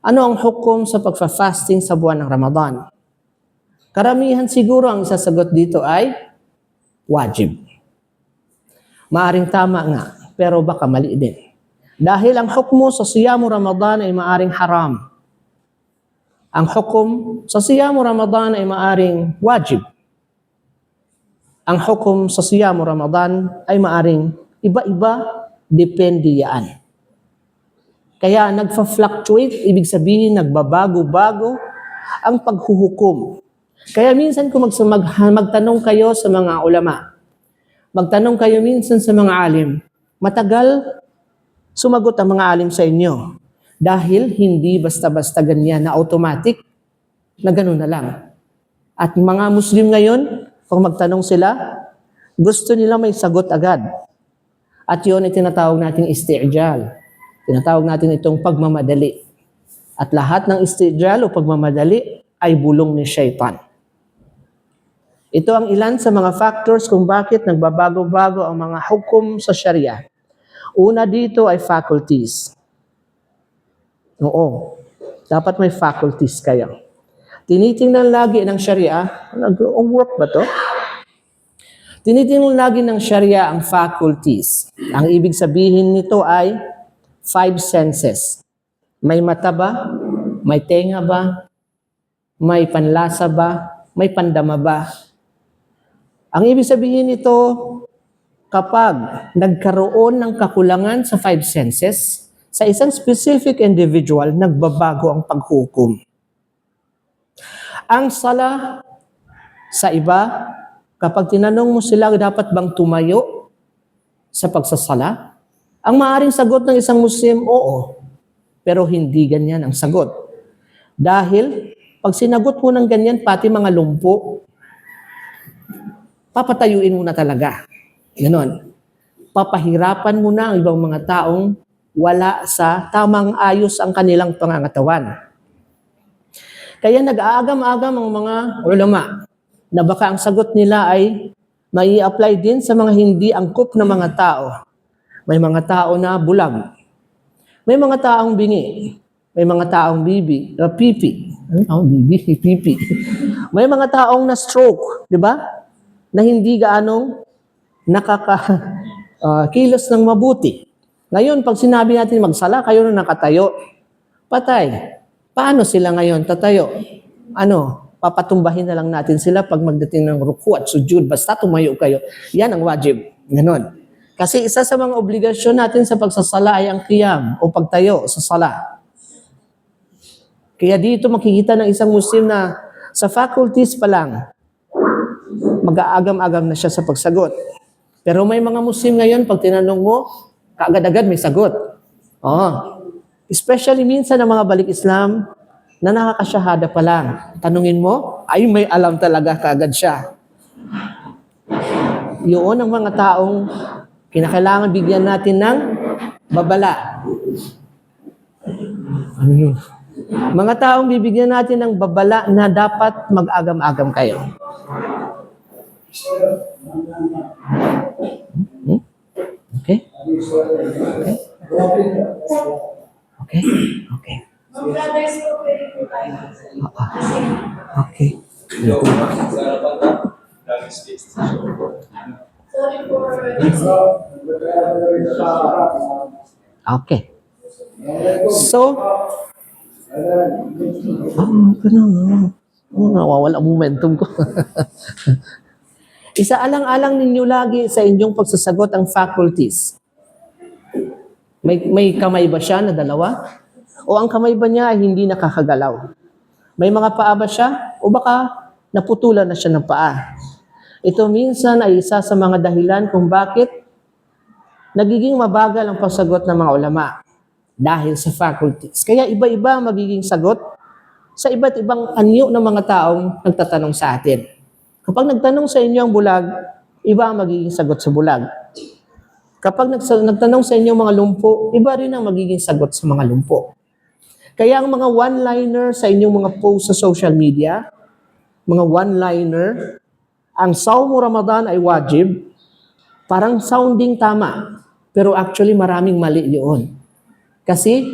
Ano ang hukom sa pagfa-fasting sa buwan ng Ramadan? Karamihan siguro ang isasagot dito ay wajib. Maaring tama nga, pero baka mali din. Dahil ang hukmo sa siyamu Ramadan ay maaring haram. Ang hukom sa siyamu Ramadan ay maaring wajib. Ang hukom sa siyamu Ramadan ay maaring iba-iba, depende yan. Kaya nagfa-fluctuate, ibig sabihin nagbabago-bago ang paghuhukom. Kaya minsan kung magtanong kayo sa mga ulama, magtanong kayo minsan sa mga alim, matagal sumagot ang mga alim sa inyo. Dahil hindi basta-basta ganyan na automatic na gano'n na lang. At mga Muslim ngayon, kung magtanong sila, gusto nila may sagot agad. At yun ay tinatawag nating isti'jal. Tinatawag natin itong pagmamadali. At lahat ng isti'jal o pagmamadali ay bulong ni Shaitan. Ito ang ilan sa mga factors kung bakit nagbabago-bago ang mga hukom sa Sharia. Una dito ay faculties. Oo, dapat may faculties kayo. Tinitingnan lagi ng Sharia, nag-work ba to? Tinitingnan lagi ng Sharia ang faculties. Ang ibig sabihin nito ay 5 senses. May mata ba? May tenga ba? May panlasa ba? May pandama ba? Ang ibig sabihin nito, kapag nagkaroon ng kakulangan sa 5 senses, sa isang specific individual, nagbabago ang paghukom. Ang sala sa iba, kapag tinanong mo sila, dapat bang tumayo sa pagsasala? Ang maaaring sagot ng isang Muslim, oo. Pero hindi ganyan ang sagot. Dahil, pag sinagot mo ng ganyan, pati mga lumpo, papatayuin mo na talaga. Ganon. Papahirapan mo na ang ibang mga taong wala sa tamang ayos ang kanilang pangangatawan. Kaya nag-aagam-agam ang mga ulama na baka ang sagot nila ay mai apply din sa mga hindi angkop na mga tao. May mga tao na bulag. May mga taong bingi. May mga taong pipi. Ano taong bibi? Pipi. May mga taong na stroke, di ba? Na hindi gaanong kilos ng mabuti. Ngayon, pag sinabi natin magsala, kayo na nakatayo, patay. Paano sila ngayon tatayo? Papatumbahin na lang natin sila pag magdating ng ruku at sujud, basta tumayo kayo. Yan ang wajib. Ganon. Kasi isa sa mga obligasyon natin sa pagsasala ay ang qiyam o pagtayo sa sala. Kaya dito makikita ng isang Muslim na sa faculties pa lang, mag-aagam-agam na siya sa pagsagot. Pero may mga Muslim ngayon, pag tinanong mo, kaagad-agad may sagot. Especially minsan ng mga balik Islam na nakakasyahada pa lang. Tanungin mo, ay may alam talaga kaagad siya. Yun ang mga taong kinakailangan bigyan natin ng babala. Ano yun? Mga taong bibigyan natin ng babala na dapat mag-agam-agam kayo. Okay? Okay? Okay. Okay. Okay. So, nawawala momentum ko. Isaalang-alang ninyo lagi sa inyong pagsasagot ang faculties. May kamay ba siya na dalawa? O ang kamay ba niya ay hindi nakakagalaw? May mga paa ba siya? O baka naputulan na siya ng paa? Ito minsan ay isa sa mga dahilan kung bakit nagiging mabagal ang pagsagot ng mga ulama dahil sa faculties. Kaya iba-iba ang magiging sagot sa iba't ibang anyo ng mga taong nagtatanong sa atin. Kapag nagtanong sa inyo ang bulag, iba ang magiging sagot sa bulag. Kapag nagtanong sa inyo mga lumpo, iba rin ang magiging sagot sa mga lumpo. Kaya ang mga one-liner sa inyong mga post sa social media, mga one-liner, ang Sawm Ramadan ay wajib, parang sounding tama, pero actually maraming mali yun. Kasi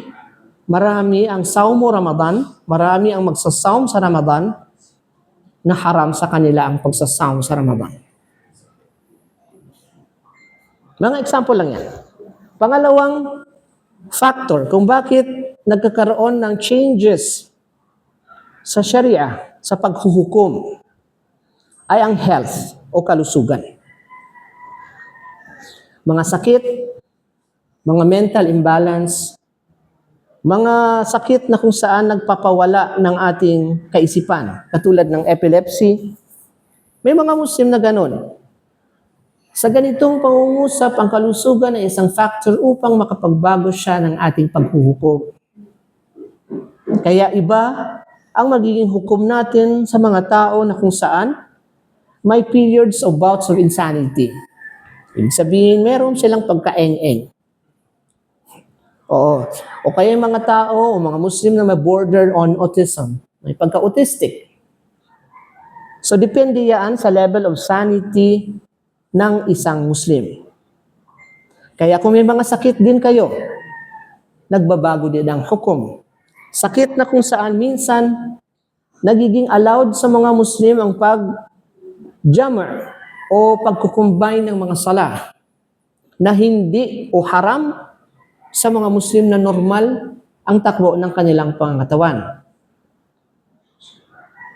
marami ang saumo Ramadan, marami ang magsasaum sa Ramadan, na haram sa kanila ang pagsasaum sa Ramadan. Mga example lang yan. Pangalawang factor kung bakit nagkakaroon ng changes sa Sharia, sa paghuhukom, ay ang health o kalusugan. Mga sakit, mga mental imbalance, mga sakit na kung saan nagpapawala ng ating kaisipan, katulad ng epilepsy. May mga Muslim na ganon. Sa ganitong pangungusap, ang kalusugan ay isang factor upang makapagbago siya ng ating paghuhukom. Kaya iba ang magiging hukom natin sa mga tao na kung saan may periods of bouts of insanity. Ibig sabihin, meron silang pagkaeng-eng. Oo. O kaya yung mga tao o mga Muslim na may border on autism, may pagka-autistic. So depende yan sa level of sanity ng isang Muslim. Kaya kung may mga sakit din kayo, nagbabago din ang hukom. Sakit na kung saan minsan nagiging allowed sa mga Muslim ang pag-jammer o pagkukumbine ng mga sala na hindi o haram sa mga Muslim na normal ang takbo ng kanilang pangangatawan.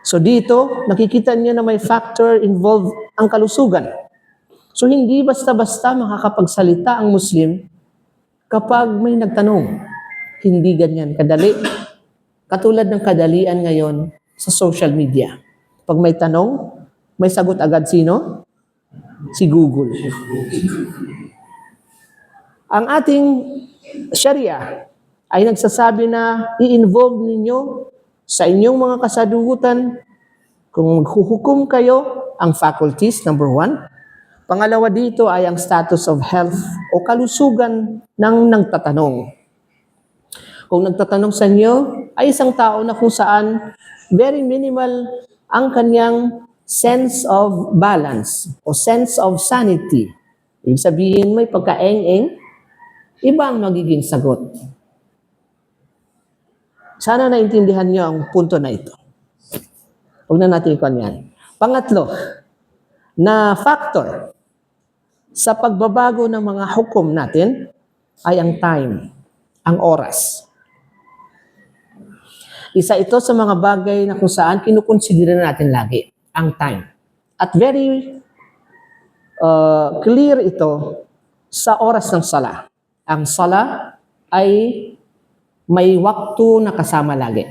So dito, nakikita niyo na may factor involved ang kalusugan. So hindi basta-basta makakapagsalita ang Muslim kapag may nagtanong. Hindi ganyan kadali. Katulad ng kadalian ngayon sa social media. Pag may tanong, may sagot agad sino? Si Google. Ang ating Sharia ay nagsasabi na i-involve ninyo sa inyong mga kasadugutan kung maghuhukom kayo ang faculties, number 1. Pangalawa dito ay ang status of health o kalusugan ng nagtatanong. Kung nagtatanong sa inyo ay isang tao na kung saan very minimal ang kanyang sense of balance o sense of sanity. Ibig sabihin may pagkaeng-eng, iba ang magiging sagot. Sana naintindihan niyo ang punto na ito. Huwag na natin ikon yan. Pangatlo, na factor sa pagbabago ng mga hukom natin ay ang time, ang oras. Isa ito sa mga bagay na kung saan kinukonsidera natin lagi, ang time. At very clear ito sa oras ng sala. Ang sala ay may waktu na kasama lagi.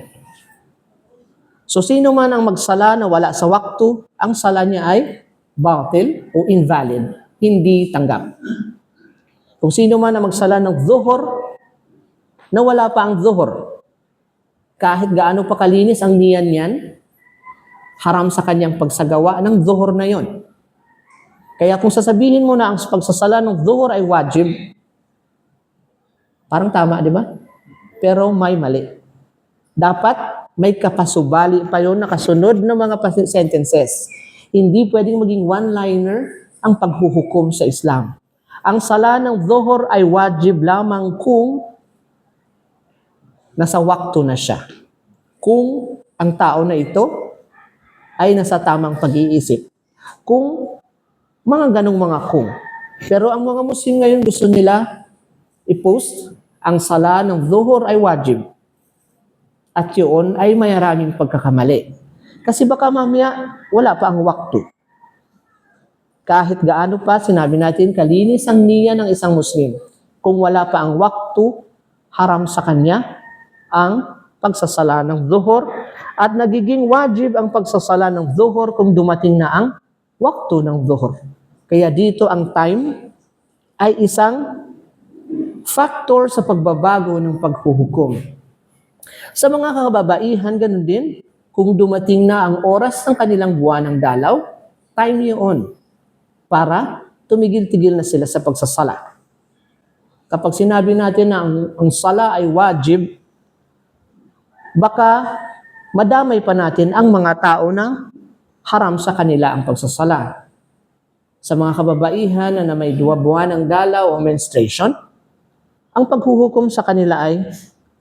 So sino man ang magsala na wala sa waktu, ang sala niya ay batil o invalid, hindi tanggap. Kung sino man ang magsala ng zuhur na wala pa ang zuhur, kahit gaano pa kalinis ang niyan niyan, haram sa kanyang pagsagawa ng zuhur na yon. Kaya kung sasabihin mo na ang pagsasala ng zuhur ay wajib, parang tama, di ba? Pero may mali. Dapat may kapasubali pa yun nakasunod ng mga sentences. Hindi pwedeng maging one-liner ang paghuhukom sa Islam. Ang sala ng zuhur ay wajib lamang kung nasa waktu na siya. Kung ang tao na ito ay nasa tamang pag-iisip. Kung mga ganong mga kung. Pero ang mga Muslim ngayon gusto nila i-post ang sala ng zuhur ay wajib. At yun ay mayaraming pagkakamali. Kasi baka mamaya wala pa ang waktu. Kahit gaano pa, sinabi natin, kalinis ang niya ng isang Muslim. Kung wala pa ang waktu, haram sa kanya ang pagsasala ng zuhur at nagiging wajib ang pagsasala ng zuhur kung dumating na ang waktu ng zuhur. Kaya dito ang time ay isang factor sa pagbabago ng paghuhukom. Sa mga kababaihan, ganun din, kung dumating na ang oras ng kanilang buwan ng dalaw, time yun para tumigil-tigil na sila sa pagsasala. Kapag sinabi natin na ang sala ay wajib, baka madamay pa natin ang mga tao na haram sa kanila ang pagsasala. Sa mga kababaihan na may 2 buwan ng dalaw o menstruation, ang paghuhukom sa kanila ay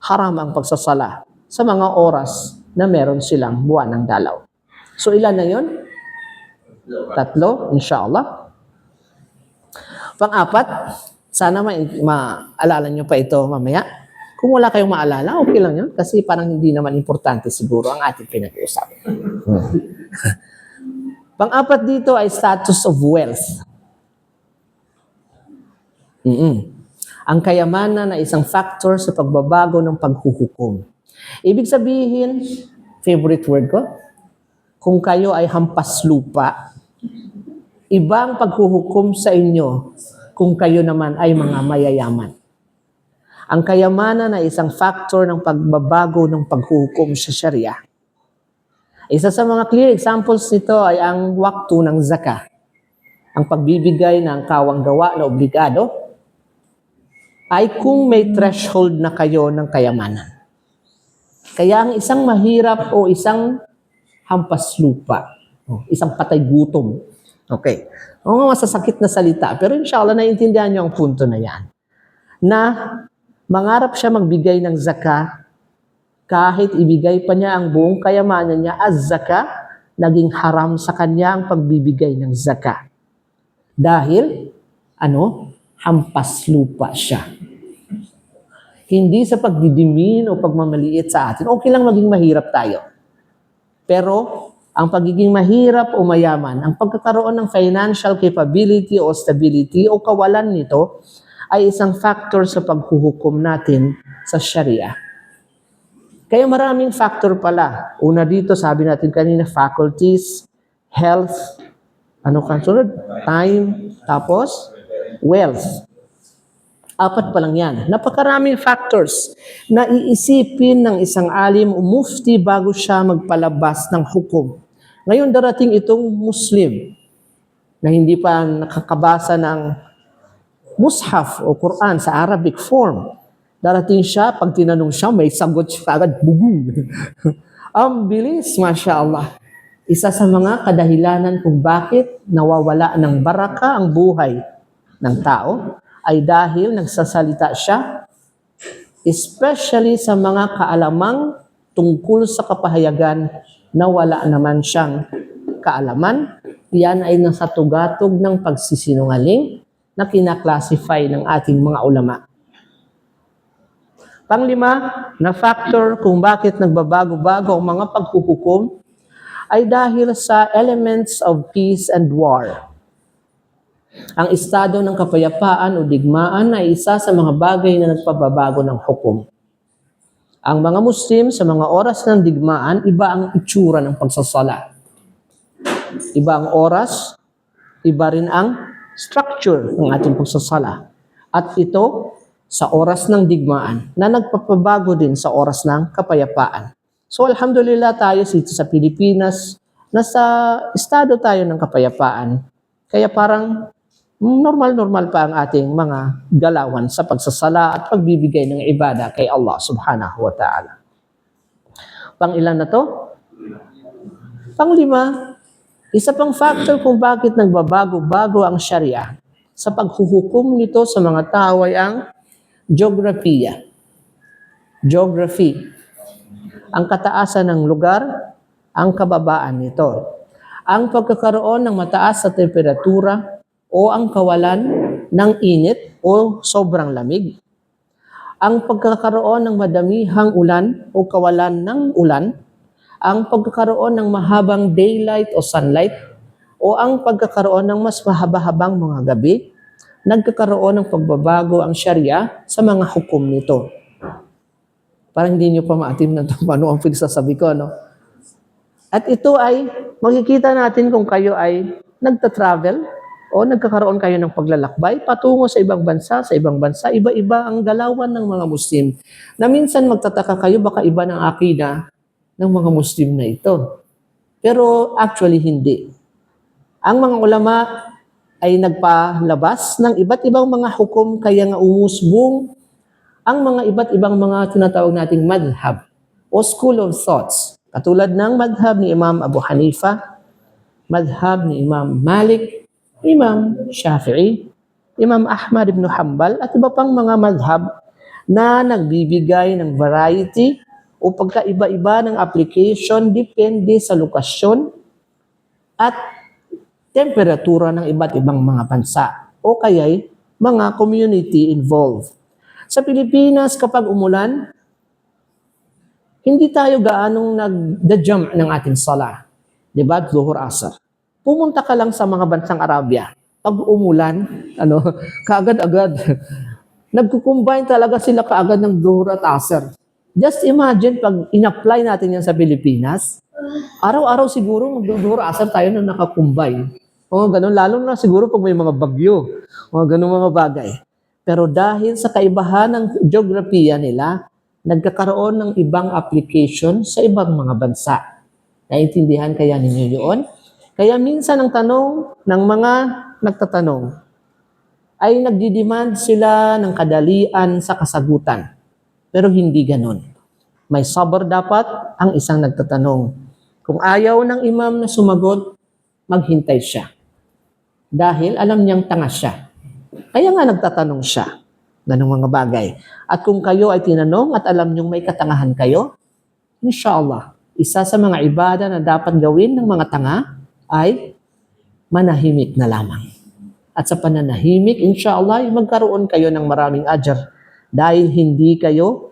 haram ang pagsasala sa mga oras na meron silang buwan ng dalaw. So ilan na yun? 3, inshallah. Pang-4, sana maalala nyo pa ito mamaya. Kung wala kayong maalala, okay lang yun. Kasi parang hindi naman importante siguro ang ating pinag-uusapan. Pang-4 dito ay status of wealth. Ang kayamanan na isang factor sa pagbabago ng paghuhukom. Ibig sabihin, favorite word ko, kung kayo ay hampas lupa, ibang paghuhukom sa inyo kung kayo naman ay mga mayayaman. Ang kayamanan ay isang factor ng pagbabago ng paghuhukom sa Sharia. Isa sa mga clear examples nito ay ang waktu ng zakah, ang pagbibigay ng kawang gawa na obligado, ay kung may threshold na kayo ng kayamanan. Kaya ang isang mahirap o isang hampas lupa, isang patay gutom. Okay. Oo, masasakit na salita. Pero inshallah, naiintindihan niyo ang punto na yan. Na mangarap siya magbigay ng zakah, kahit ibigay pa niya ang buong kayamanan niya as zakah, naging haram sa kanya ang pagbibigay ng zakah. Dahil, hampas lupa siya. Hindi sa pagdidimin o pagmamaliit sa atin. Okay lang maging mahirap tayo. Pero, ang pagiging mahirap o mayaman, ang pagkakaroon ng financial capability o stability o kawalan nito ay isang factor sa paghuhukom natin sa Sharia. Kaya maraming factor pala. Una dito, sabi natin kanina, faculties, health, sunod? Time, tapos wealth. 4 pa lang yan. Napakaraming factors na iisipin ng isang alim o mufti bago siya magpalabas ng hukom. Ngayon darating itong Muslim na hindi pa nakakabasa ng mushaf o Quran sa Arabic form. Darating siya, pag tinanong siya, may sagot siya agad, bugong. Ang bilis, mashallah. Isa sa mga kadahilanan kung bakit nawawala ng baraka ang buhay ng tao ay dahil nagsasalita siya, especially sa mga kaalamang tungkol sa kapahayagan na wala naman siyang kaalaman. Yan ay nasa tugatog ng pagsisinungaling na kinaklasify ng ating mga ulama. Pang-5 na factor kung bakit nagbabago-bago ang mga paghuhukom ay dahil sa elements of peace and war. Ang estado ng kapayapaan o digmaan ay isa sa mga bagay na nagpababago ng hukom. Ang mga Muslim sa mga oras ng digmaan, iba ang itsura ng pagsasala. Iba ang oras, iba rin ang structure ng ating pagsasala. At ito sa oras ng digmaan na nagpapabago din sa oras ng kapayapaan. So alhamdulillah tayo dito sa Pilipinas, nasa estado tayo ng kapayapaan. Kaya parang normal-normal pa ang ating mga galawan sa pagsasala at pagbibigay ng ibada kay Allah subhanahu wa ta'ala. Pang-ilan na to? Pang-5, isa pang factor kung bakit nagbabago-bago ang Sharia sa paghuhukom nito sa mga tao ay ang geografiya. Geography. Ang kataasan ng lugar, ang kababaan nito. Ang pagkakaroon ng mataas na temperatura o ang kawalan ng init o sobrang lamig. Ang pagkakaroon ng madamihang ulan o kawalan ng ulan. Ang pagkakaroon ng mahabang daylight o sunlight o ang pagkakaroon ng mas mahaba-habang mga gabi. Nagkakaroon ng pagbabago ang Sharia sa mga hukom nito. Parang hindi nyo pa maatim na paano ang pinagsasabi ko, no? At ito ay makikita natin kung kayo ay nagta-travel o nagkakaroon kayo ng paglalakbay patungo sa ibang bansa, iba-iba ang galawan ng mga Muslim. Na minsan magtataka kayo, baka iba ng akida ng mga Muslim na ito. Pero actually hindi. Ang mga ulama ay nagpalabas ng iba't ibang mga hukom kaya nga umusbong ang mga iba't ibang mga tinatawag nating madhab o school of thoughts. Katulad ng madhab ni Imam Abu Hanifa, madhab ni Imam Malik, Imam Shafi'i, Imam Ahmad ibn Hanbal, at iba pang mga madhab na nagbibigay ng variety o pagkaiba-iba ng application depende sa lokasyon at temperatura ng iba't ibang mga bansa o kaya'y mga community involved. Sa Pilipinas, kapag umulan, hindi tayo gaanong nag-jump ng ating sala. Diba? Zuhur Asar. Pumunta ka lang sa mga bansang Arabia. Pag umulan, kaagad-agad. Nagkukumbine talaga sila kaagad ng Zuhur at Asar. Just imagine pag in-apply natin yan sa Pilipinas, araw-araw siguro mag-Zuhur Asar tayo na nakakumbine. O ganun, lalo na siguro pag may mga bagyo. O ganun mga bagay. Pero dahil sa kaibahan ng geografiya nila, nagkakaroon ng ibang application sa ibang mga bansa. Naintindihan kaya ninyo yun? Kaya minsan ang tanong ng mga nagtatanong ay nagdidemand sila ng kadalian sa kasagutan. Pero hindi ganon. May sabr dapat ang isang nagtatanong. Kung ayaw ng imam na sumagot, maghintay siya. Dahil alam niyang tanga siya. Kaya nga nagtatanong siya. Ganong mga bagay. At kung kayo ay tinanong at alam niyong may katangahan kayo, inshallah, isa sa mga ibada na dapat gawin ng mga tanga ay manahimik na lamang. At sa pananahimik, inshallah, magkaroon kayo ng maraming ajar dahil hindi kayo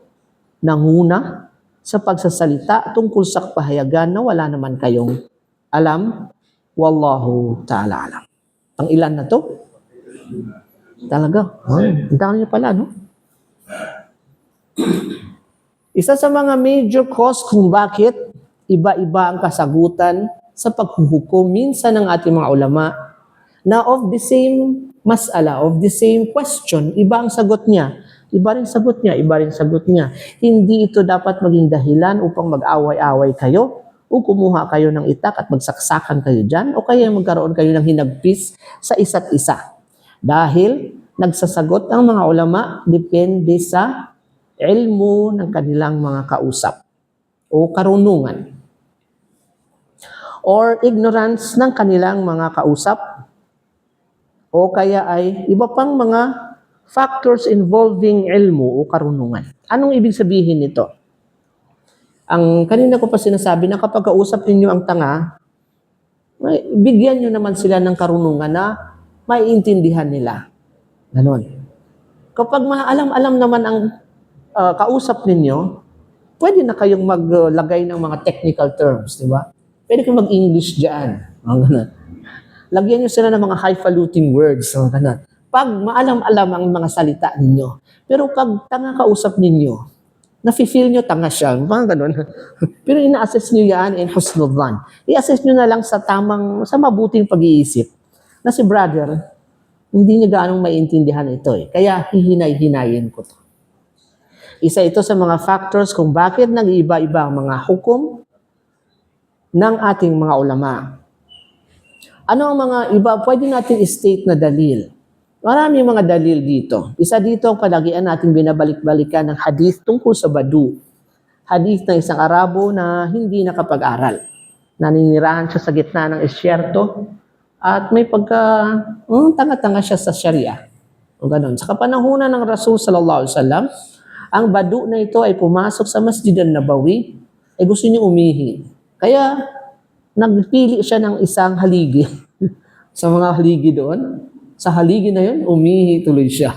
nanguna sa pagsasalita tungkol sa pahayagan na wala naman kayong alam. Wallahu ta'ala alam. Pang ilan na to? Talaga. Ang dami niyo pala, no? Isa sa mga major cause kung bakit iba-iba ang kasagutan sa paghuhukom minsan ng ating mga ulama na of the same mas'ala, of the same question, iba ang sagot niya. Iba rin sagot niya, iba rin sagot niya. Hindi ito dapat maging dahilan upang mag-away-away kayo o kumuha kayo ng itak at magsaksakan kayo dyan o kaya magkaroon kayo ng hinagpis sa isa't isa. Dahil nagsasagot ang mga ulama depende sa ilmu ng kanilang mga kausap o karunungan or ignorance ng kanilang mga kausap o kaya ay iba pang mga factors involving ilmu o karunungan. Anong ibig sabihin nito? Ang kanina ko pa sinasabi na kapag kausap ninyo ang tanga, bigyan nyo naman sila ng karunungan na maiintindihan nila. Ganon. Kapag maalam-alam naman ang kausap ninyo, pwede na kayong maglagay ng mga technical terms, di ba? Pwede kayong mag-English dyan. Ganon. Lagyan nyo sila ng mga highfalutin words. Ganon. Pag maalam-alam ang mga salita ninyo. Pero pag tanga kausap ninyo, nafe-feel nyo tanga siya. Mga ganon. Pero ina-assess nyo yan in husnul dhan. I-assess nyo na lang sa mabuting pag-iisip. Na si brother, hindi niya gaanong maintindihan ito eh. Kaya hihinay-hinayin ko to. Isa ito sa mga factors kung bakit nag-iiba-iba ang mga hukom ng ating mga ulama. Ano ang mga iba? Pwede natin i-state na dalil. Marami mga dalil dito. Isa dito ang palagian natin binabalik-balikan ng hadith tungkol sa badu. Hadith ng isang Arabo na hindi nakapag-aral. Naninirahan siya sa gitna ng isyerto at may tanga-tanga siya sa Sharia. O ganun. Sa kapanahunan ng Rasul sallallahu alaihi wasallam, ang badu na ito ay pumasok sa Masjid an-Nabawi ay gusto niya umihi. Kaya nagpili siya ng isang haligi. Sa mga haligi doon, sa haligi na yun, umihi tuloy siya.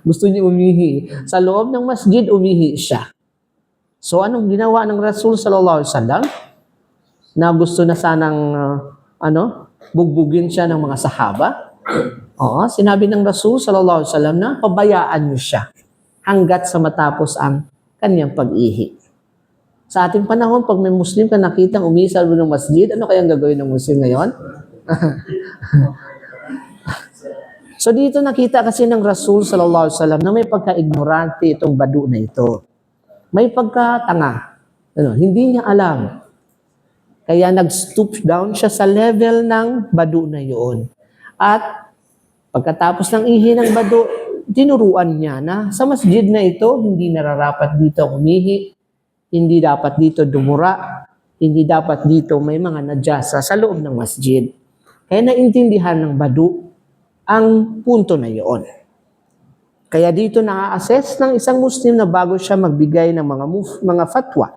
Gusto niya umihi. Sa loob ng masjid, umihi siya. So anong ginawa ng Rasul sallallahu alaihi wasallam? Na gusto na sanang bugbugin siya ng mga sahaba. Oo, sinabi ng Rasul sallallahu alaihi wasallam na pabayaan niyo siya hanggat sa matapos ang kanyang pag-ihi. Sa ating panahon, pag may Muslim ka nakitang umihi sa loob ng masjid, ano kayang gagawin ng Muslim ngayon? So dito nakita kasi ng Rasul sallallahu alaihi wasallam na may pagka-ignorante itong badu na ito. May pagkatanga. Hindi niya alam. Kaya nag-stoop down siya sa level ng badu na yun. At pagkatapos ng ihi ng badu, tinuruan niya na sa masjid na ito, hindi nararapat dito umihi, hindi dapat dito dumura, hindi dapat dito may mga najasa sa loob ng masjid. Kaya naintindihan ng badu ang punto na iyon. Kaya dito na-assess ng isang Muslim na bago siya magbigay ng mga fatwa,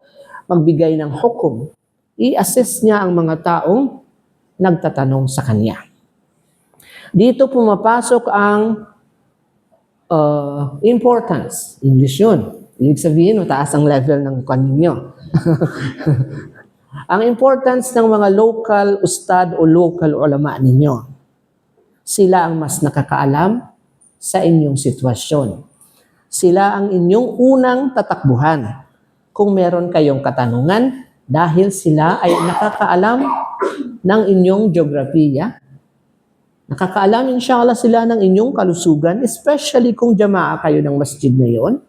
magbigay ng hukom, i-assess niya ang mga taong nagtatanong sa kanya. Dito pumapasok ang importance. English yun. Ibig sabihin, mataas ang level ng kanyo. Ang importance ng mga local ustad o local ulama ninyo. Sila ang mas nakakaalam sa inyong sitwasyon. Sila ang inyong unang tatakbuhan kung meron kayong katanungan dahil sila ay nakakaalam ng inyong geografiya. Nakakaalam inshallah sila ng inyong kalusugan, especially kung jamaa kayo ng masjid ngayon.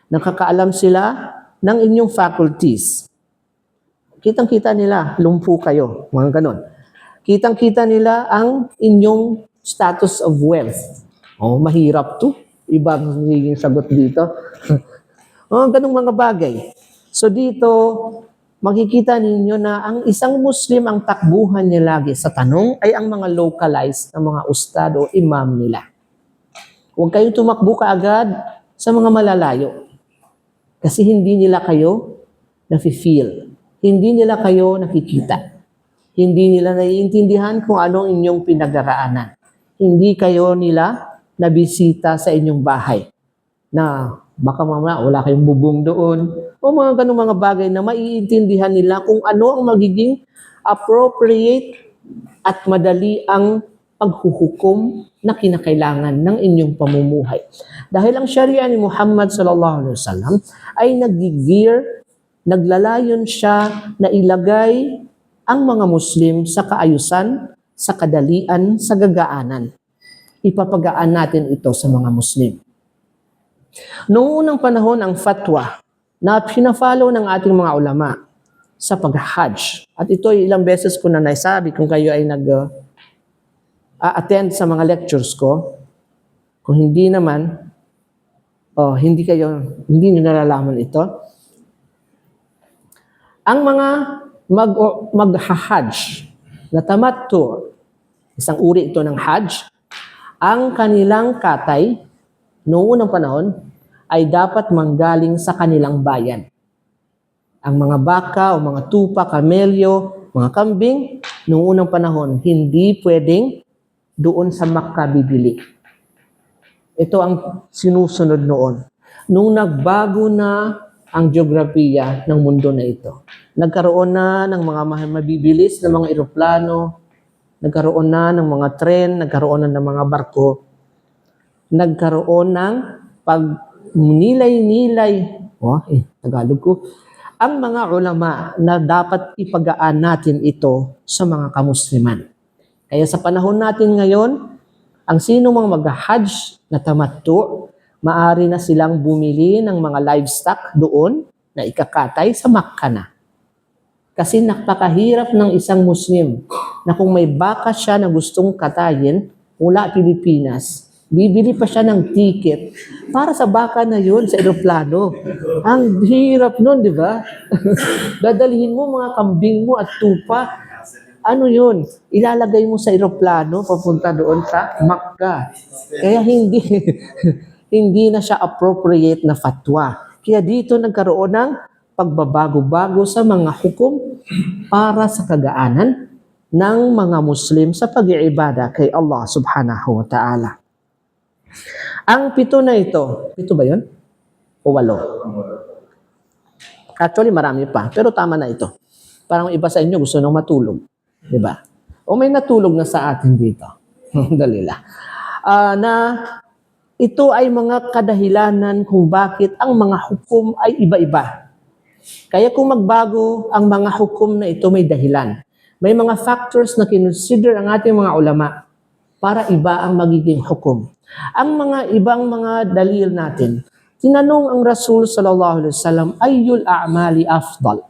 Nakakaalam sila ng inyong faculties. Kitang-kita nila, lumpu kayo, mga ganon. Kitang-kita nila ang inyong status of wealth. Mahirap to. Iba ang magiging sagot dito. Ganong mga bagay. So dito, makikita ninyo na ang isang Muslim, ang takbuhan niya lagi sa tanong ay ang mga localized na mga ustad o imam nila. Huwag kayong tumakbo kaagad sa mga malalayo. Kasi hindi nila kayo nafe-feel. Hindi nila kayo nakikita. Hindi nila naiintindihan kung anong inyong pinagdaraanan. Hindi kayo nila nabisita sa inyong bahay na baka mamaya wala kayong bubong doon o mga ganung mga bagay na maiintindihan nila kung ano ang magiging appropriate at madali ang paghuhukom na kinakailangan ng inyong pamumuhay. Dahil ang Sharia ni Muhammad sallallahu alaihi wasallam ay naglalayon siya na ilagay ang mga Muslim sa kaayusan, sa kadalian, sa gagaanan. Ipapagaan natin ito sa mga Muslim. Noong unang panahon, ang fatwa na pinafollow ng ating mga ulama sa pag-hajj, at ito ay ilang beses ko na naisabi kung kayo ay attend sa mga lectures ko. Kung hindi naman, hindi nyo nalalaman ito. Ang mga mag-hajj na tamattu, isang uri ito ng hajj, ang kanilang katay noong unang panahon ay dapat manggaling sa kanilang bayan. Ang mga baka o mga tupa, kamelyo, mga kambing, noong unang panahon, hindi pwedeng doon sa Makkah bibili. Ito ang sinusunod noon. Nung nagbago na ang geografiya ng mundo na ito, nagkaroon na ng mga mabibilis na mga eroplano, nagkaroon na ng mga tren, nagkaroon na ng mga barko, nagkaroon ng pag-nilay-nilay, Tagalog ko, ang mga ulama na dapat ipagaan natin ito sa mga kamusliman. Kaya sa panahon natin ngayon, ang sino mang mag-hajj na tamattu, maaari na silang bumili ng mga livestock doon na ikakatay sa Makkah na. Kasi napakahirap ng isang Muslim na kung may baka siya na gustong katayin mula Pilipinas, bibili pa siya ng ticket para sa baka na yun sa eroplano. Ang hirap nun, di ba? Dadalhin mo mga kambing mo at tupa. Ano yun? Ilalagay mo sa eroplano papunta doon sa Makkah. Kaya hindi na siya appropriate na fatwa. Kaya dito nagkaroon ng pagbabago-bago sa mga hukom para sa kagaanan ng mga Muslim sa pag-iibada kay Allah subhanahu wa ta'ala. Ang 7 na ito, 7 ba yun? O 8? Actually, marami pa. Pero tama na ito. Parang iba sa inyo gusto nang matulog. Diba? O may natulog na sa atin dito. Dali lang. Na ito ay mga kadahilanan kung bakit ang mga hukom ay iba-iba. Kaya kung magbago ang mga hukom na ito, may dahilan. May mga factors na kinonsider ang ating mga ulama para iba ang magiging hukom. Ang mga ibang mga dalil natin, tinanong ang Rasul sallallahu alaihi wasallam, ayyul a'mali afdal?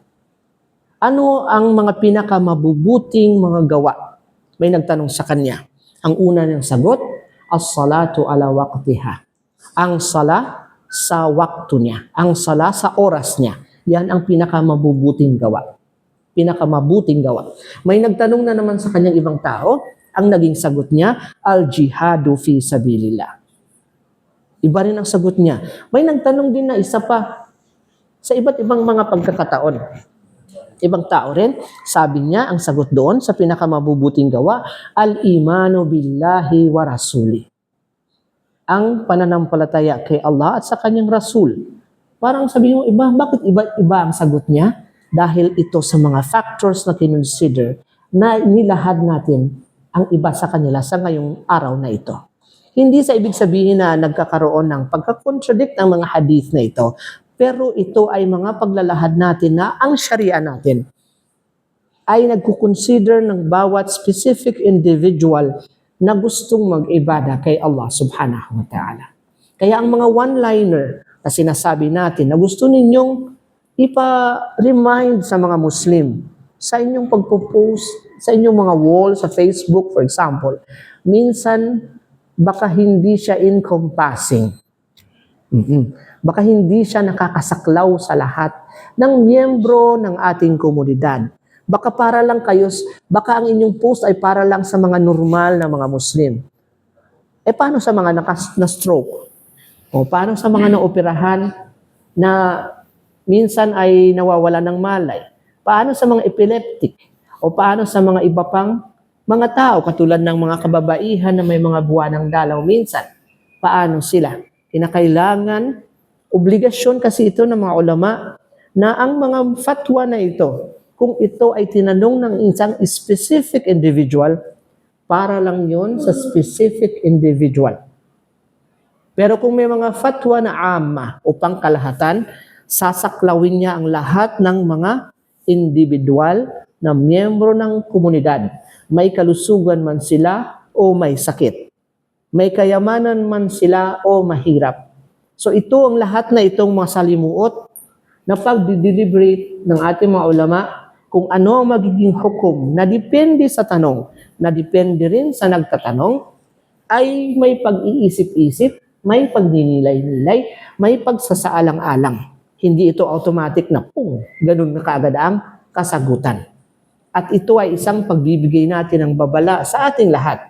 Ano ang mga pinakamabubuting mga gawa? May nagtanong sa kanya. Ang una niyang sagot, as-salatu ala waqtiha. Ang sala sa waktu niya. Ang sala sa oras niya. Yan ang pinakamabubuting gawa. Pinakamabuting gawa. May nagtanong na naman sa kanyang ibang tao, ang naging sagot niya, al-jihadu fi sabilillah. Iba rin ang sagot niya. May nagtanong din na isa pa sa iba't ibang mga pagkakataon. Ibang tao rin, sabi niya, ang sagot doon sa pinakamabubuting gawa, al-imanu billahi wa rasuli. Ang pananampalataya kay Allah at sa kanyang Rasul. Parang sabi mo, bakit iba ang sagot niya? Dahil ito sa mga factors na kinonsider na nilahad natin ang iba sa kanila sa ngayong araw na ito. Hindi sa ibig sabihin na nagkakaroon ng pagkakontradict ng mga hadith na ito, pero ito ay mga paglalahad natin na ang sharia natin ay nagkukonsider ng bawat specific individual na gustong mag-ibada kay Allah subhanahu wa ta'ala. Kaya ang mga one-liner na sinasabi natin na gusto ninyong ipa-remind sa mga Muslim sa inyong pagpo-post, sa inyong mga wall, sa Facebook, for example, minsan baka hindi siya encompassing. Baka hindi siya nakakasaklaw sa lahat ng miyembro ng ating komunidad. Baka baka ang inyong post ay para lang sa mga normal na mga Muslim. Paano sa mga na-stroke? O paano sa mga naoperahan na minsan ay nawawala ng malay? Paano sa mga epileptic? O paano sa mga iba pang mga tao katulad ng mga kababaihan na may mga buwanang dalaw minsan? Paano sila? Kinakailangan, obligasyon kasi ito ng mga ulama na ang mga fatwa na ito, kung ito ay tinanong ng isang specific individual, para lang yon sa specific individual. Pero kung may mga fatwa na amma o pangkalahatan, sasaklawin niya ang lahat ng mga individual na miyembro ng komunidad. May kalusugan man sila o may sakit. May kayamanan man sila o mahirap. So ito ang lahat na itong mga salimuot na pag-deliberate ng ating mga ulama kung ano ang magiging hukom na depende sa tanong, na depende rin sa nagtatanong, ay may pag-iisip-isip, may pagninilay-nilay, may pagsasaalang-alang. Hindi ito automatic na ganun na kaagad ang kasagutan. At ito ay isang pagbibigay natin ng babala sa ating lahat.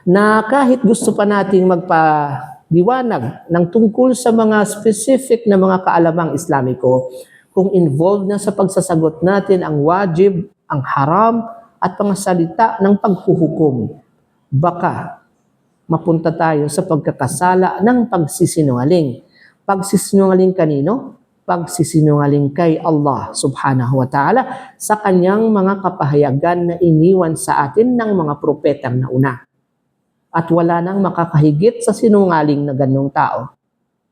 Na kahit gusto pa nating magpaliwanag ng tungkol sa mga specific na mga kaalamang Islamiko, kung involved na sa pagsasagot natin ang wajib, ang haram, at mga salita ng paghuhukom, baka mapunta tayo sa pagkakasala ng pagsisinungaling. Pagsisinungaling kanino? Pagsisinungaling kay Allah subhanahu wa ta'ala sa kanyang mga kapahayagan na iniwan sa atin ng mga propetang nauna. At wala nang makakahigit sa sinungaling na ganong tao.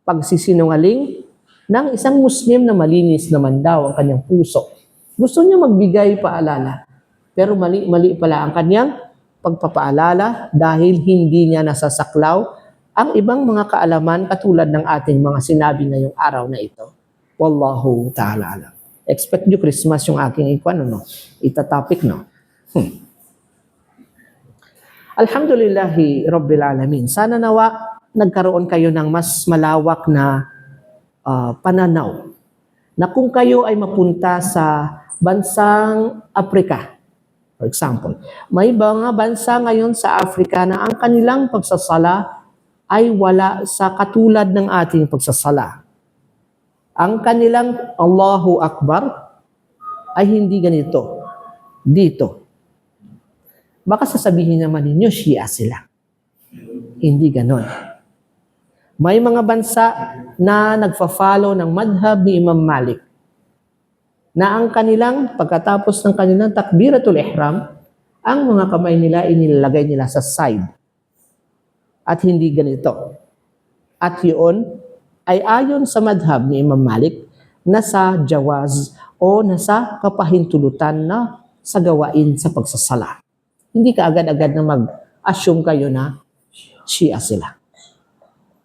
Pagsisinungaling ng isang Muslim na malinis naman daw ang kanyang puso. Gusto niya magbigay paalala, pero mali pala ang kanyang pagpapaalala dahil hindi niya nasasaklaw ang ibang mga kaalaman katulad ng ating mga sinabi ngayong araw na ito. Wallahu ta'ala alam. Expect nyo Christmas yung aking itatopic, no? Alhamdulillahi Rabbil Alamin. Sana nawa nagkaroon kayo ng mas malawak na pananaw na kung kayo ay mapunta sa bansang Afrika, for example, may mga bansa ngayon sa Afrika na ang kanilang pagsasala ay wala sa katulad ng ating pagsasala. Ang kanilang Allahu Akbar ay hindi ganito. Dito. Baka sasabihin naman ninyo, Shia sila. Hindi ganon. May mga bansa na nagfa-follow ng madhab ni Imam Malik na ang kanilang, pagkatapos ng kanilang takbiratul ihram, ang mga kamay nila inilalagay nila sa side. At hindi ganito. At yun ay ayon sa madhab ni Imam Malik na sa jawaz o nasa kapahintulutan na sa gawain sa pagsasala. Hindi ka agad-agad na mag-assume kayo na Shia sila.